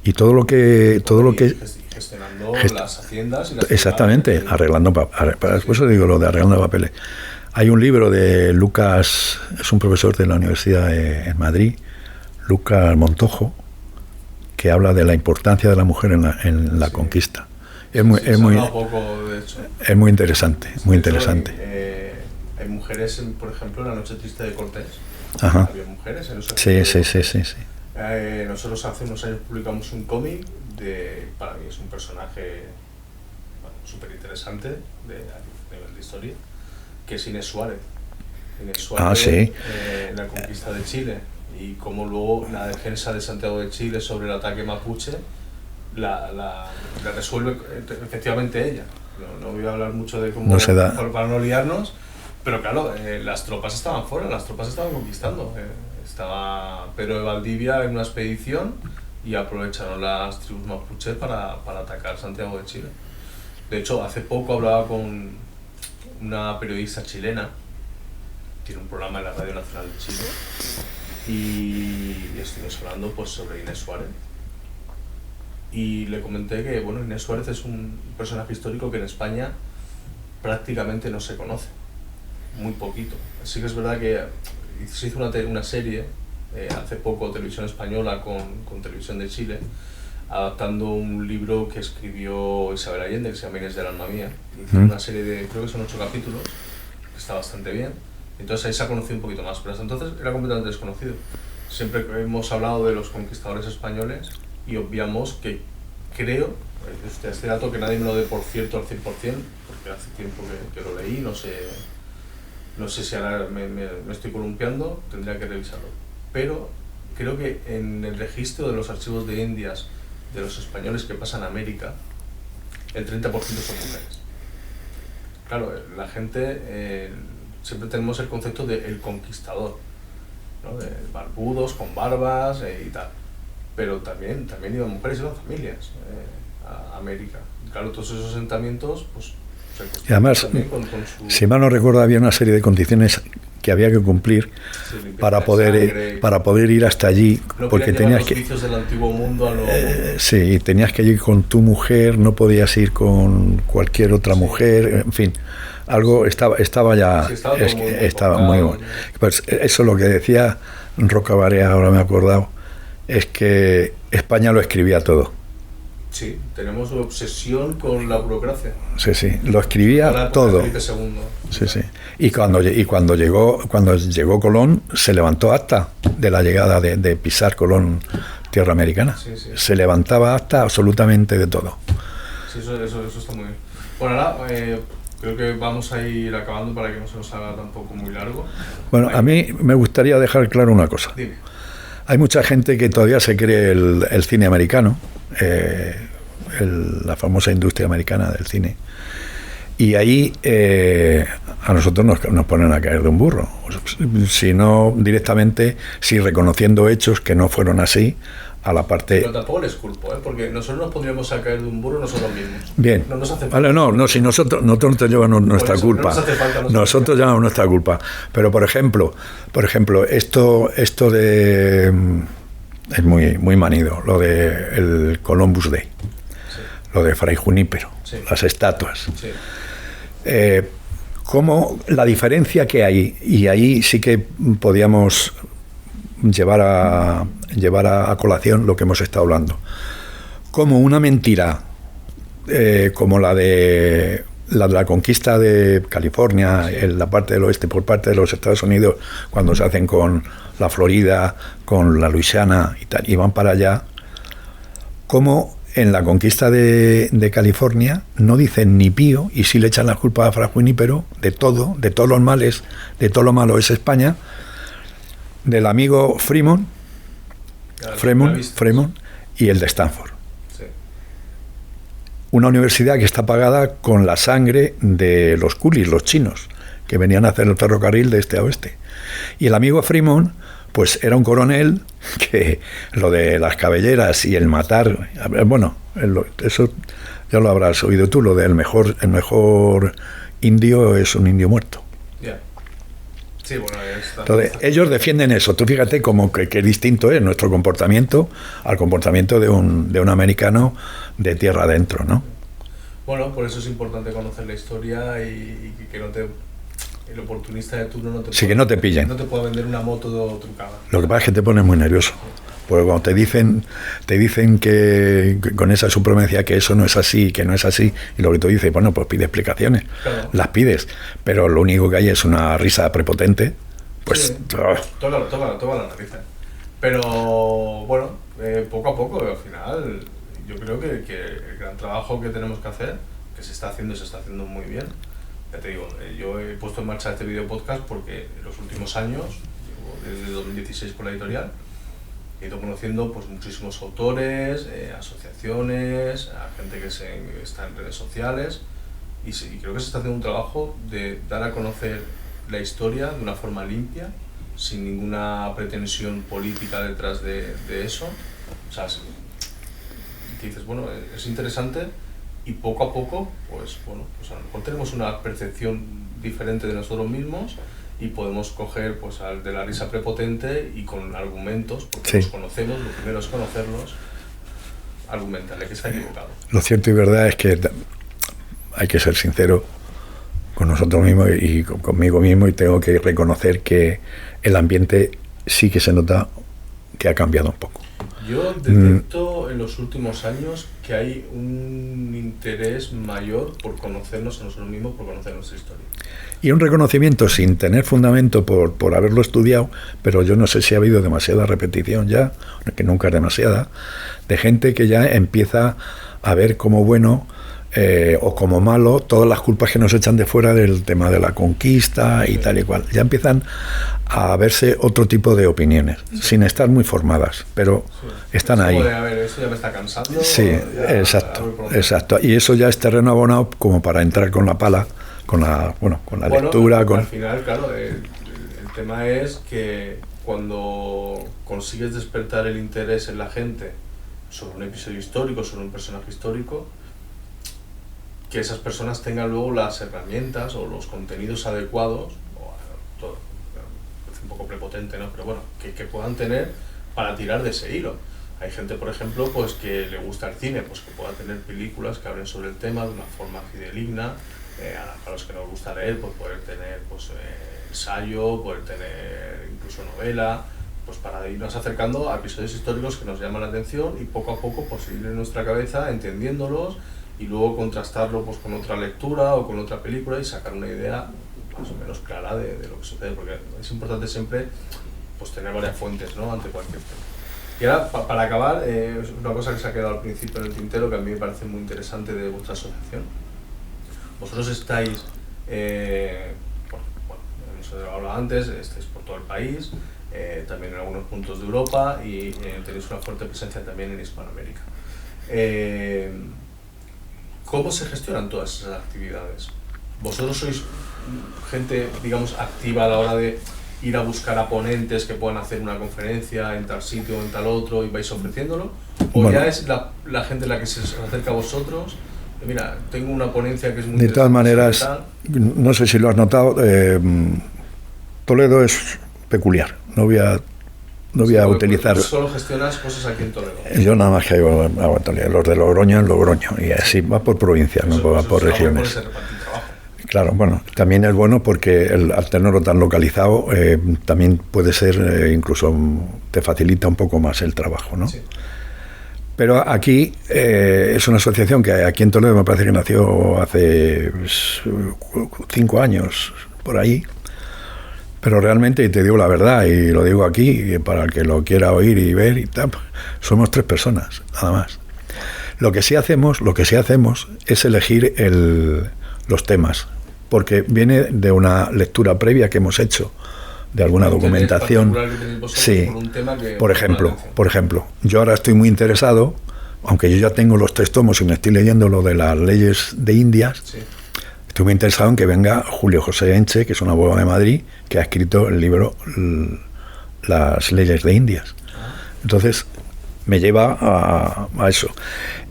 Y todo lo que gestionando las haciendas y las exactamente, ciudades, arreglando después os digo lo de arreglando papeles. Hay un libro de Lucas, es un profesor de la Universidad en Madrid, Lucas Montojo, que habla de la importancia de la mujer en la conquista. Es muy interesante, muy interesante. Hay mujeres, por ejemplo, en La Noche Triste de Cortés. Ajá. Había mujeres en esos Sí. Nosotros hace unos años publicamos un cómic para mí es un personaje súper interesante a nivel de historia, que es Inés Suárez. Sí. La conquista de Chile y cómo luego la defensa de Santiago de Chile sobre el ataque mapuche la resuelve efectivamente ella. No voy a hablar mucho de cómo para no liarnos, pero claro, las tropas estaban fuera, las tropas estaban conquistando. Estaba Pedro de Valdivia en una expedición y aprovecharon las tribus mapuches para atacar Santiago de Chile. De hecho, hace poco hablaba con una periodista chilena, tiene un programa en la Radio Nacional de Chile, y estuvimos hablando pues sobre Inés Suárez. Y le comenté que Inés Suárez es un personaje histórico que en España prácticamente no se conoce, muy poquito. Sí que es verdad que se hizo una serie hace poco, Televisión Española con Televisión de Chile, adaptando un libro que escribió Isabel Allende, que se llama Inés del alma mía. Hizo una serie de, creo que son 8 capítulos, que está bastante bien. Entonces ahí se ha conocido un poquito más, pero hasta entonces era completamente desconocido. Siempre hemos hablado de los conquistadores españoles y obviamos que creo, este dato que nadie me lo dé por cierto al 100%, porque hace tiempo que lo leí, no sé si ahora me estoy columpiando, tendría que revisarlo. Pero creo que en el registro de los archivos de Indias de los españoles que pasan a América, el 30% son mujeres. Claro, la gente, siempre tenemos el concepto de el conquistador, ¿no? De barbudos, con barbas y tal. Pero también iban mujeres, iban familias a América. Claro, todos esos asentamientos, pues... Y además, si mal no recuerdo, había una serie de condiciones que había que cumplir para poder ir hasta allí, no porque tenías que... vicios del antiguo mundo a lo... sí, tenías que ir con tu mujer, no podías ir con cualquier otra mujer, en fin, algo estaba ya... Sí, estaba muy bueno. Pues eso, lo que decía Roca Barea, ahora me he acordado, es que España lo escribía todo. Sí, tenemos una obsesión con la burocracia. Sí, lo escribía todo. Sí. Y cuando llegó Colón, se levantó acta de la llegada de pisar Colón tierra americana. Sí. Se levantaba acta absolutamente de todo. Sí, eso está muy bien. Bueno, ahora creo que vamos a ir acabando para que no se nos haga tampoco muy largo. Bueno, a mí me gustaría dejar claro una cosa. Dime. Hay mucha gente que todavía se cree el cine americano, la famosa industria americana del cine, y ahí a nosotros nos ponen a caer de un burro, si no directamente, si reconociendo hechos que no fueron así, a la parte... Pero tampoco les culpo, porque nosotros nos pondríamos a caer de un burro nosotros mismos. Bien, no nos hace falta. Vale, no, si nosotros te llevamos nuestra culpa, nosotros llevamos nuestra culpa, pero por ejemplo esto de... es muy manido, lo de el Columbus Day, lo de Fray Junípero, las estatuas. Sí. Como la diferencia que hay, y ahí sí que podíamos llevar a colación lo que hemos estado hablando, como una mentira como la de la conquista de California, en la parte del oeste por parte de los Estados Unidos, cuando se hacen con la Florida, con la Luisiana y tal, y van para allá, como en la conquista de California no dicen ni pío, y sí le echan la culpa a Fray Junípero de todos los males, de todo lo malo es España, del amigo Fremont y el de Stanford. Sí. Una universidad que está pagada con la sangre de los coolies, los chinos, que venían a hacer el ferrocarril de este a oeste. Y el amigo Fremont, pues era un coronel que lo de las cabelleras y el matar, bueno, eso ya lo habrás oído tú, lo del mejor indio es un indio muerto. Sí, bueno, entonces, ellos defienden eso. Tú fíjate como que distinto es nuestro comportamiento al comportamiento de un americano de tierra adentro, ¿no? Bueno, por eso es importante conocer la historia y que no te... El oportunista de turno no te sí, que no te pillen. No te puede vender una moto trucada. Lo que pasa es que te pones muy nervioso. Porque cuando te dicen que con esa supremacía que eso no es así, que no es así, y lo que tú dices, bueno, pues pide explicaciones, claro. Las pides, pero lo único que hay es una risa prepotente, pues... Sí, toda la nariz. Pero, bueno, poco a poco, al final, yo creo que el gran trabajo que tenemos que hacer, que se está haciendo y se está haciendo muy bien, ya te digo, yo he puesto en marcha este video podcast porque en los últimos años, desde 2016 con la editorial, he ido conociendo pues muchísimos autores, asociaciones, a gente que está en redes sociales y creo que se está haciendo un trabajo de dar a conocer la historia de una forma limpia, sin ninguna pretensión política detrás de eso. O sea, que dices, bueno, es interesante y poco a poco, pues bueno, pues a lo mejor tenemos una percepción diferente de nosotros mismos y podemos coger pues al de la risa prepotente y con argumentos, porque los conocemos, lo primero es conocerlos, argumentarle que está equivocado. Lo cierto y verdad es que hay que ser sincero con nosotros mismos y conmigo mismo, y tengo que reconocer que el ambiente sí que se nota que ha cambiado un poco. Yo detecto en los últimos años que hay un interés mayor por conocernos a nosotros mismos, por conocer nuestra historia. Y un reconocimiento sin tener fundamento por haberlo estudiado, pero yo no sé si ha habido demasiada repetición ya, que nunca es demasiada, de gente que ya empieza a ver como bueno o como malo todas las culpas que nos echan de fuera del tema de la conquista y tal y cual. Ya empiezan a verse otro tipo de opiniones, sin estar muy formadas, pero están ahí. A ver, eso ya me está cansando. Sí, exacto. Y eso ya es terreno abonado como para entrar con la pala, con la lectura. Al final, claro, el tema es que cuando consigues despertar el interés en la gente sobre un episodio histórico, sobre un personaje histórico, que esas personas tengan luego las herramientas o los contenidos adecuados, todo, es un poco prepotente, ¿no? Pero bueno, que puedan tener para tirar de ese hilo. Hay gente, por ejemplo, pues que le gusta el cine, pues que pueda tener películas que hablen sobre el tema de una forma fidedigna. A los que nos gusta leer, pues poder tener pues ensayo, poder tener incluso novela, pues para irnos acercando a episodios históricos que nos llaman la atención y poco a poco pues ir en nuestra cabeza entendiéndolos y luego contrastarlo pues con otra lectura o con otra película y sacar una idea más o menos clara de lo que sucede, porque es importante siempre pues tener varias fuentes, ¿no?, ante cualquier tema. Y ahora, para acabar, una cosa que se ha quedado al principio en el tintero que a mí me parece muy interesante de vuestra asociación. Vosotros estáis, hemos hablado antes, estáis por todo el país, también en algunos puntos de Europa y tenéis una fuerte presencia también en Hispanoamérica. ¿Cómo se gestionan todas esas actividades? ¿Vosotros sois gente, digamos, activa a la hora de ir a buscar a ponentes que puedan hacer una conferencia en tal sitio o en tal otro y vais ofreciéndolo? ¿O ya es la gente la que se acerca a vosotros? Mira, tengo una ponencia que es muy interesante. De todas maneras, no sé si lo has notado, Toledo es peculiar. No voy a utilizar... Solo gestionas cosas aquí en Toledo. Yo nada más que hago en Toledo. Los de Logroño en Logroño. Y así va por provincias, no va por regiones. Claro, bueno, también es bueno porque al tenerlo tan localizado también puede ser, incluso te facilita un poco más el trabajo, ¿no? Sí. Pero aquí es una asociación que aquí en Toledo me parece que nació hace 5 años, por ahí. Pero realmente, y te digo la verdad, y lo digo aquí, para el que lo quiera oír y ver y tal, somos 3 personas, nada más. Lo que sí hacemos es elegir los temas, porque viene de una lectura previa que hemos hecho, de alguna documentación. Sí, por ejemplo, yo ahora estoy muy interesado, aunque yo ya tengo los 3 tomos y me estoy leyendo lo de las leyes de Indias, sí. Estoy muy interesado en que venga Julio José Enche, que es un abogado de Madrid, que ha escrito el libro Las leyes de Indias. Entonces, me lleva a eso.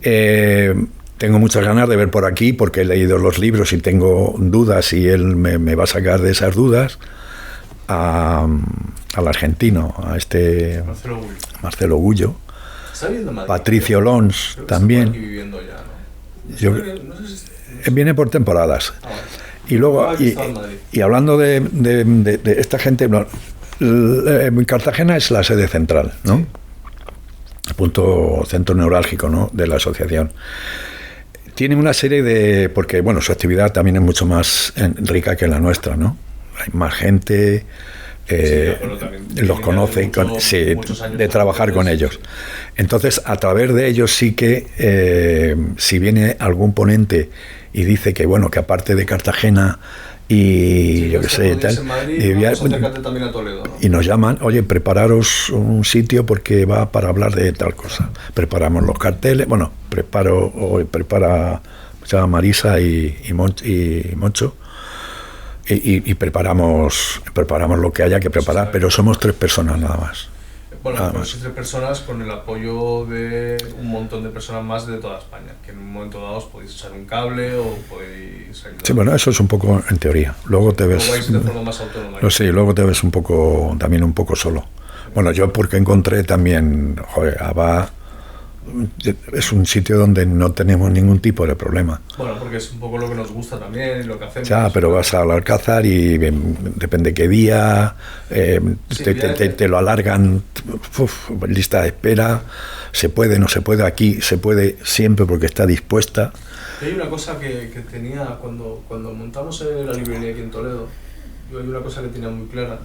Tengo muchas ganas de ver por aquí, porque he leído los libros y tengo dudas, y él me va a sacar de esas dudas, al argentino, a Marcelo Gullo, Patricio Lons también. Viviendo ya, ¿no? Viene por temporadas. Y luego, y hablando de esta gente, Cartagena es la sede central, ¿no? Sí. El punto centro neurálgico, ¿no?, de la asociación. Tiene una serie porque bueno, su actividad también es mucho más rica que la nuestra, ¿no? Hay más gente, los conocen, de trabajar con ellos. Entonces, a través de ellos sí que, si viene algún ponente y dice que bueno, que aparte de Cartagena y yo qué sé, tal, también a Toledo, ¿no? Y nos llaman, oye, prepararos un sitio porque va para hablar de tal cosa. Preparamos los carteles, bueno, prepara se llama Marisa y Moncho. Y preparamos lo que haya que preparar, sí, pero somos 3 personas nada más. Bueno, pues 3 personas con el apoyo de un montón de personas más de toda España, que en un momento dado os podéis echar un cable o podéis ayudar. Sí, bueno, eso es un poco en teoría. Luego te ves... vais de forma más autónoma. Sí, luego te ves un poco solo. Bueno, yo porque encontré también, es un sitio donde no tenemos ningún tipo de problema. Bueno, porque es un poco lo que nos gusta también, lo que hacemos. Ya, pero vas al Alcázar y depende qué día, Sí, te lo alargan, lista de espera, se puede, no se puede, aquí se puede siempre porque está dispuesta. Y hay una cosa que tenía, cuando montamos la librería aquí en Toledo, yo hay una cosa que tenía muy clara,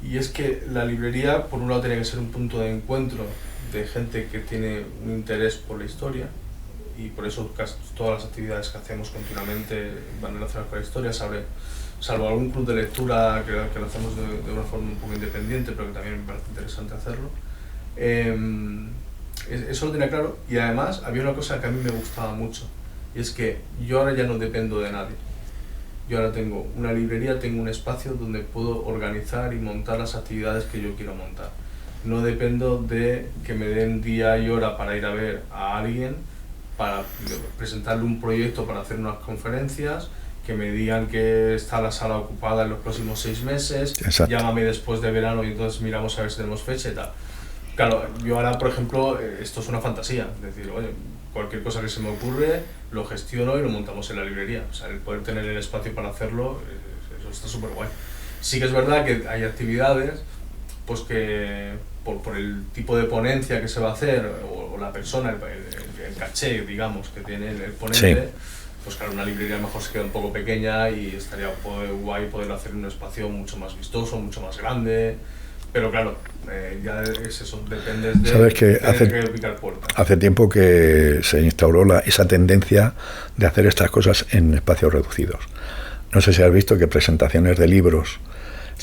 y es que la librería, por un lado, tenía que ser un punto de encuentro de gente que tiene un interés por la historia, y por eso casi todas las actividades que hacemos continuamente van relacionadas con la historia, salvo algún club de lectura que lo hacemos de una forma un poco independiente, pero que también me parece interesante hacerlo. Eso lo tenía claro, y además había una cosa que a mí me gustaba mucho, y es que yo ahora ya no dependo de nadie. Yo ahora tengo una librería, tengo un espacio donde puedo organizar y montar las actividades que yo quiero montar. No dependo de que me den día y hora para ir a ver a alguien, para presentarle un proyecto para hacer unas conferencias, que me digan que está la sala ocupada en los próximos 6 meses, Exacto. Llámame después de verano y entonces miramos a ver si tenemos fecha y tal. Claro, yo ahora, por ejemplo, esto es una fantasía, es decir, oye, cualquier cosa que se me ocurre, lo gestiono y lo montamos en la librería. O sea, el poder tener el espacio para hacerlo, eso está súper guay. Sí que es verdad que hay actividades, pues que por el tipo de ponencia que se va a hacer, o la persona, el caché, digamos, que tiene el ponente, Sí. pues claro, una librería mejor se queda un poco pequeña y estaría guay poder hacer un espacio mucho más vistoso, mucho más grande. Pero claro, ya es eso, depende de Sabes que tener que picar puertas. hace tiempo que se instauró esa tendencia de hacer estas cosas en espacios reducidos. No sé si has visto que presentaciones de libros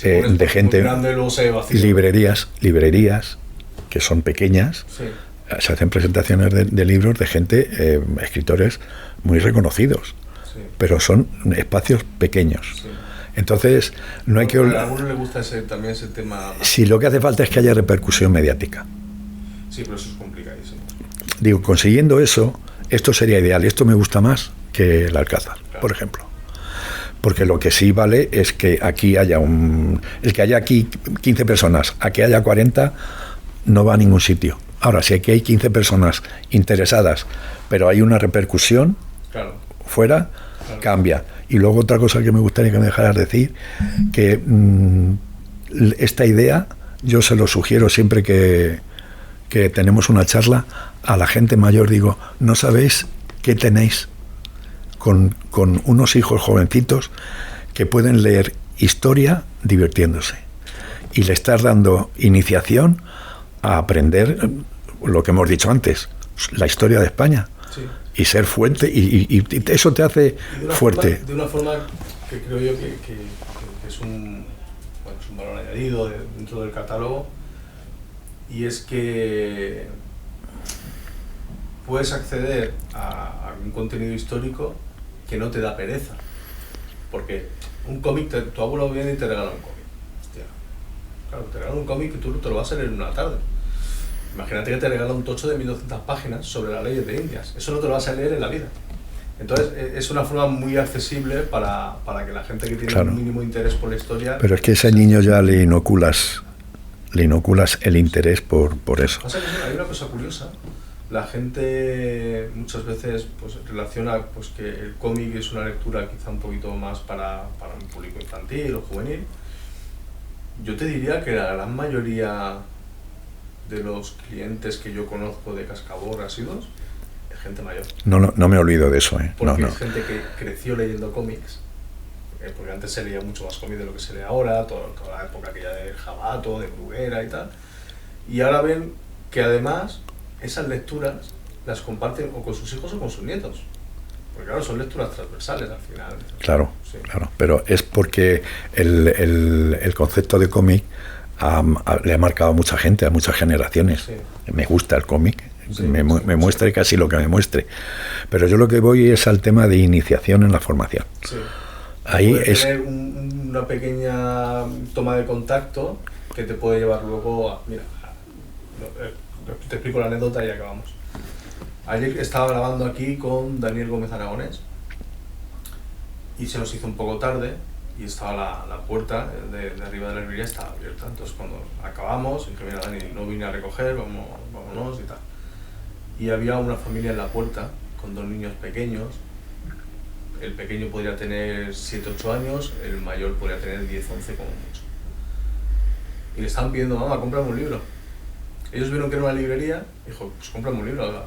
de gente, grande, luego se vacía. librerías que son pequeñas, Sí. Se hacen presentaciones de libros de gente, escritores muy reconocidos, Sí. pero son espacios pequeños. Sí. Entonces, no hay que... A algunos les gusta también ese tema. Si lo que hace falta es que haya repercusión mediática. Sí, pero eso es complicadísimo. Digo, consiguiendo eso, esto sería ideal. Y esto me gusta más que el Alcázar, Claro. por ejemplo. Porque lo que sí vale es que aquí haya el que haya aquí 15 personas, a que haya 40, no va a ningún sitio. Ahora, si aquí hay 15 personas interesadas, pero hay una repercusión Claro. fuera, Claro. cambia. Y luego otra cosa que me gustaría que me dejaras decir, que esta idea yo se lo sugiero siempre que tenemos una charla a la gente mayor, digo, no sabéis qué tenéis con unos hijos jovencitos que pueden leer historia divirtiéndose, y le estás dando iniciación a aprender lo que hemos dicho antes, la historia de España. Sí. Y ser fuerte, y eso te hace fuerte. De una forma que creo yo que es un valor añadido dentro del catálogo, y es que puedes acceder a un contenido histórico que no te da pereza. Porque un cómic, tu abuelo viene y te regala un cómic. Hostia. Claro, te regala un cómic que tú te lo vas a leer en una tarde. Imagínate que te regala un tocho de 1200 páginas sobre las leyes de Indias. Eso no te lo vas a leer en la vida. Entonces, es una forma muy accesible para que la gente que tiene Claro. un mínimo interés por la historia... Pero es que a ese niño ya le inoculas el interés por eso. Pasa que hay una cosa curiosa. La gente muchas veces pues relaciona pues que el cómic es una lectura quizá un poquito más para un público infantil o juvenil. Yo te diría que la gran mayoría de los clientes que yo conozco de Cascabor asiduos es gente mayor. No me olvido de eso, ¿eh? Porque No. es gente que creció leyendo cómics, porque antes se leía mucho más cómic de lo que se lee ahora, toda la época aquella de Jabato, de Bruguera y tal. Y ahora ven que además esas lecturas las comparten o con sus hijos o con sus nietos. Porque claro, son lecturas transversales al final. Claro, Sí. claro. Pero es porque el concepto de cómic le ha marcado a mucha gente, a muchas generaciones. Sí. Me gusta el cómic, Sí, me sí, muestre sí. casi lo que me muestre. Pero yo lo que voy es al tema de iniciación en la formación. Sí. Ahí Puede es... tener una pequeña toma de contacto que te puede llevar luego a... Mira, te explico la anécdota y acabamos. Ayer estaba grabando aquí con Daniel Gómez Aragonés y se nos hizo un poco tarde y estaba la puerta de arriba de la librería estaba abierta. Entonces cuando acabamos, dije, mira Dani, no vine a recoger, vámonos y tal. y había una familia en la puerta con 2 niños pequeños. El pequeño podría tener 7, 8 años, el mayor podría tener 10, 11 como mucho. Y le estaban pidiendo, mamá, cómprame un libro. Ellos vieron que era una librería y dijo, pues cómprame un libro.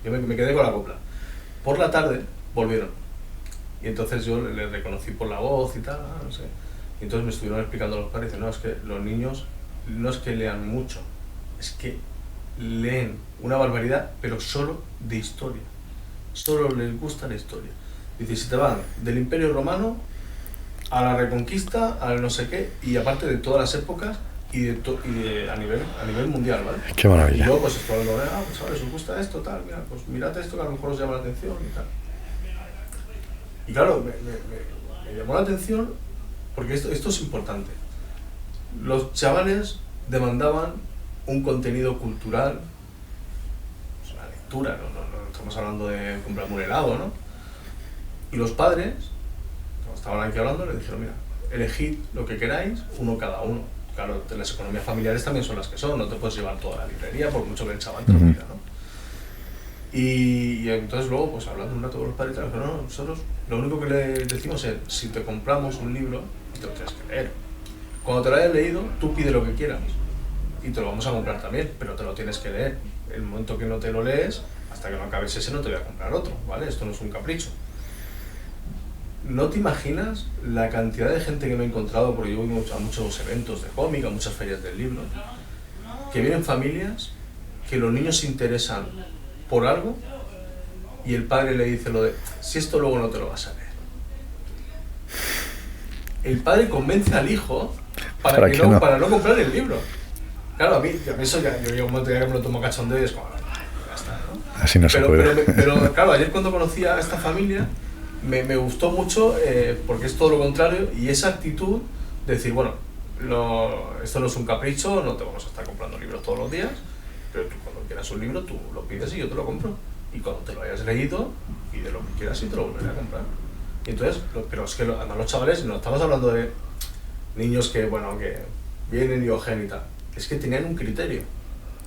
Yo me quedé con la copla. Por la tarde volvieron. Y entonces yo les reconocí por la voz y tal, no sé. Y entonces me estuvieron explicando a los padres, dicen, no, es que los niños no es que lean mucho, es que leen una barbaridad, pero solo de historia. Solo les gusta la historia. Dice, si te van del Imperio Romano a la Reconquista, al no sé qué, y aparte de todas las épocas y a nivel mundial, ¿vale? Qué maravilla. Y yo pues estoy hablando, pues sabes, os gusta esto, tal, mira, pues mirad esto que a lo mejor os llama la atención y tal. Y claro, me llamó la atención porque esto es importante. Los chavales demandaban un contenido cultural, pues una lectura, no estamos hablando de comprar un helado, ¿no? Y los padres, cuando estaban aquí hablando, les dijeron, mira, elegid lo que queráis, uno cada uno. Claro, las economías familiares también son las que son, no te puedes llevar toda la librería por mucho que el chaval te lo pida, ¿no? Y entonces luego, pues hablando un rato con los padres, dijeron, no, nosotros lo único que le decimos es, si te compramos un libro, te lo tienes que leer. Cuando te lo hayas leído, tú pide lo que quieras y te lo vamos a comprar también, pero te lo tienes que leer. El momento que no te lo lees, hasta que no acabes ese, no te voy a comprar otro, ¿vale? Esto no es un capricho. No te imaginas la cantidad de gente que me he encontrado, porque yo voy a muchos eventos de cómic, a muchas ferias del libro, que vienen familias que los niños se interesan por algo y el padre le dice lo de, si esto luego no te lo vas a leer. El padre convence al hijo para no comprar el libro. Claro, a mí eso ya, yo llego un momento ya que me lo tomo cachondeo y es como, ya está, ¿no? Así no se puede. Pero claro, ayer cuando conocí a esta familia, me gustó mucho porque es todo lo contrario y esa actitud de decir, bueno, esto no es un capricho, no te vamos a estar comprando libros todos los días, pero tú cuando quieras un libro tú lo pides y yo te lo compro. Y cuando te lo hayas leído, pide lo que quieras y te lo volveré a comprar. Y entonces, pero es que además los chavales, no estamos hablando de niños que vienen y ojean y tal, es que tenían un criterio.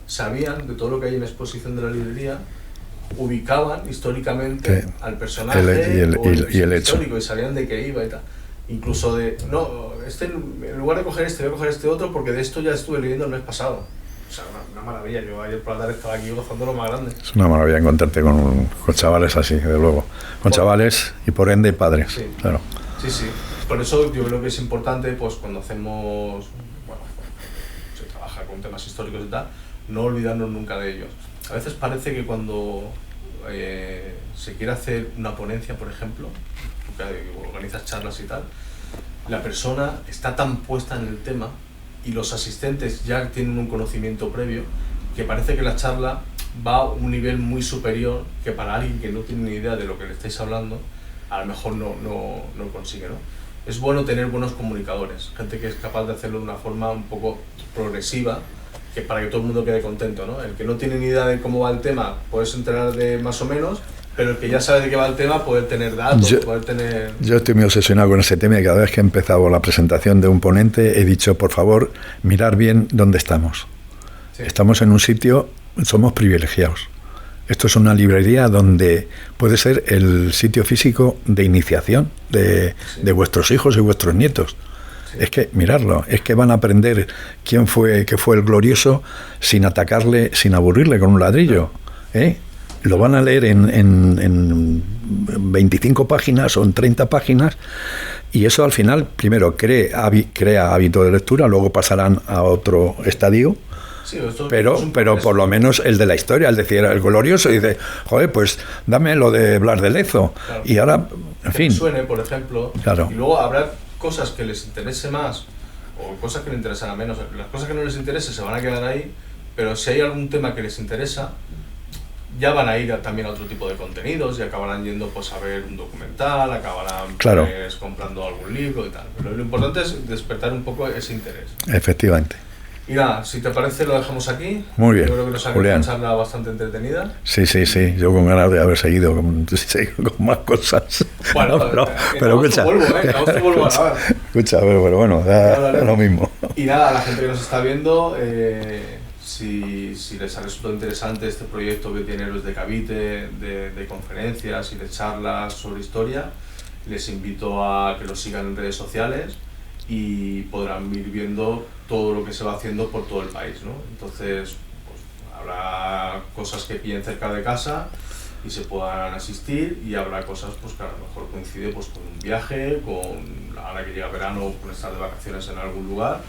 Sabían de todo lo que hay en la exposición de la librería, ubicaban históricamente al personaje y el hecho histórico y sabían de qué iba y tal. Incluso de, no, en lugar de coger voy a coger este otro porque de esto ya estuve leyendo el mes pasado. O sea, una maravilla. Yo ayer por la tarde estaba aquí gozando lo más grande. Es una maravilla encontrarte con chavales así, desde luego. Con chavales y por ende padres, sí. Claro. Sí. Por eso yo creo que es importante, pues cuando hacemos, se trabaja con temas históricos y tal, no olvidarnos nunca de ellos. A veces parece que cuando se quiere hacer una ponencia, por ejemplo, que organizas charlas y tal, la persona está tan puesta en el tema y los asistentes ya tienen un conocimiento previo que parece que la charla va a un nivel muy superior que para alguien que no tiene ni idea de lo que le estáis hablando a lo mejor no consigue, ¿no? Es bueno tener buenos comunicadores, gente que es capaz de hacerlo de una forma un poco progresiva, que para que todo el mundo quede contento, ¿no? El que no tiene ni idea de cómo va el tema, puedes enterar de más o menos, pero el que ya sabe de qué va el tema, poder tener datos, Yo estoy muy obsesionado con ese tema y cada vez que he empezado la presentación de un ponente he dicho, por favor, mirar bien dónde estamos. Sí. Estamos en un sitio, somos privilegiados. Esto es una librería donde puede ser el sitio físico de iniciación de vuestros hijos y vuestros nietos. Sí. Es que, mirarlo, es que van a aprender qué fue el glorioso sin atacarle, sin aburrirle con un ladrillo, ¿eh? Lo van a leer en 25 páginas o en 30 páginas y eso al final, primero, crea hábito de lectura, luego pasarán a otro estadio, sí, pero por lo menos el de la historia, es decir, el glorioso, dice, joder, pues dame lo de Blas de Lezo, claro. Y ahora, en fin. Suene, por ejemplo, claro. Y luego habrá cosas que les interese más o cosas que les interesarán menos. Las cosas que no les interese se van a quedar ahí, pero si hay algún tema que les interesa, ya van a ir también a otro tipo de contenidos y acabarán yendo pues a ver un documental, acabarán claro. Pues, comprando algún libro y tal. Pero lo importante es despertar un poco ese interés. Efectivamente. Y nada, si te parece lo dejamos aquí. Muy bien, yo creo que nos ha quedado una charla bastante entretenida. Sí, yo con ganas de haber seguido con más cosas. Bueno, pero escucha, vuelvo a grabar. Escucha, pero bueno, da lo mismo. Y nada, a la gente que nos está viendo, si les ha resultado interesante este proyecto que tiene Héroes de Cavite, de conferencias y de charlas sobre historia, les invito a que los sigan en redes sociales y podrán ir viendo todo lo que se va haciendo por todo el país, ¿no? Entonces, pues, habrá cosas que pillen cerca de casa y se puedan asistir, y habrá cosas pues, que a lo mejor coincide pues, con un viaje, ahora que llega verano, con estar de vacaciones en algún lugar.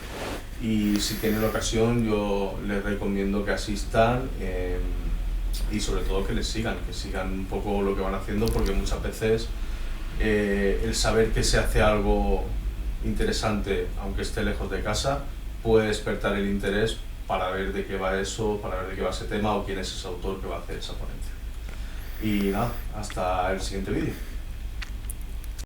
Y si tienen ocasión, yo les recomiendo que asistan y sobre todo que sigan un poco lo que van haciendo, porque muchas veces el saber que se hace algo interesante, aunque esté lejos de casa, puede despertar el interés para ver de qué va eso, para ver de qué va ese tema o quién es ese autor que va a hacer esa ponencia. Y nada, hasta el siguiente vídeo.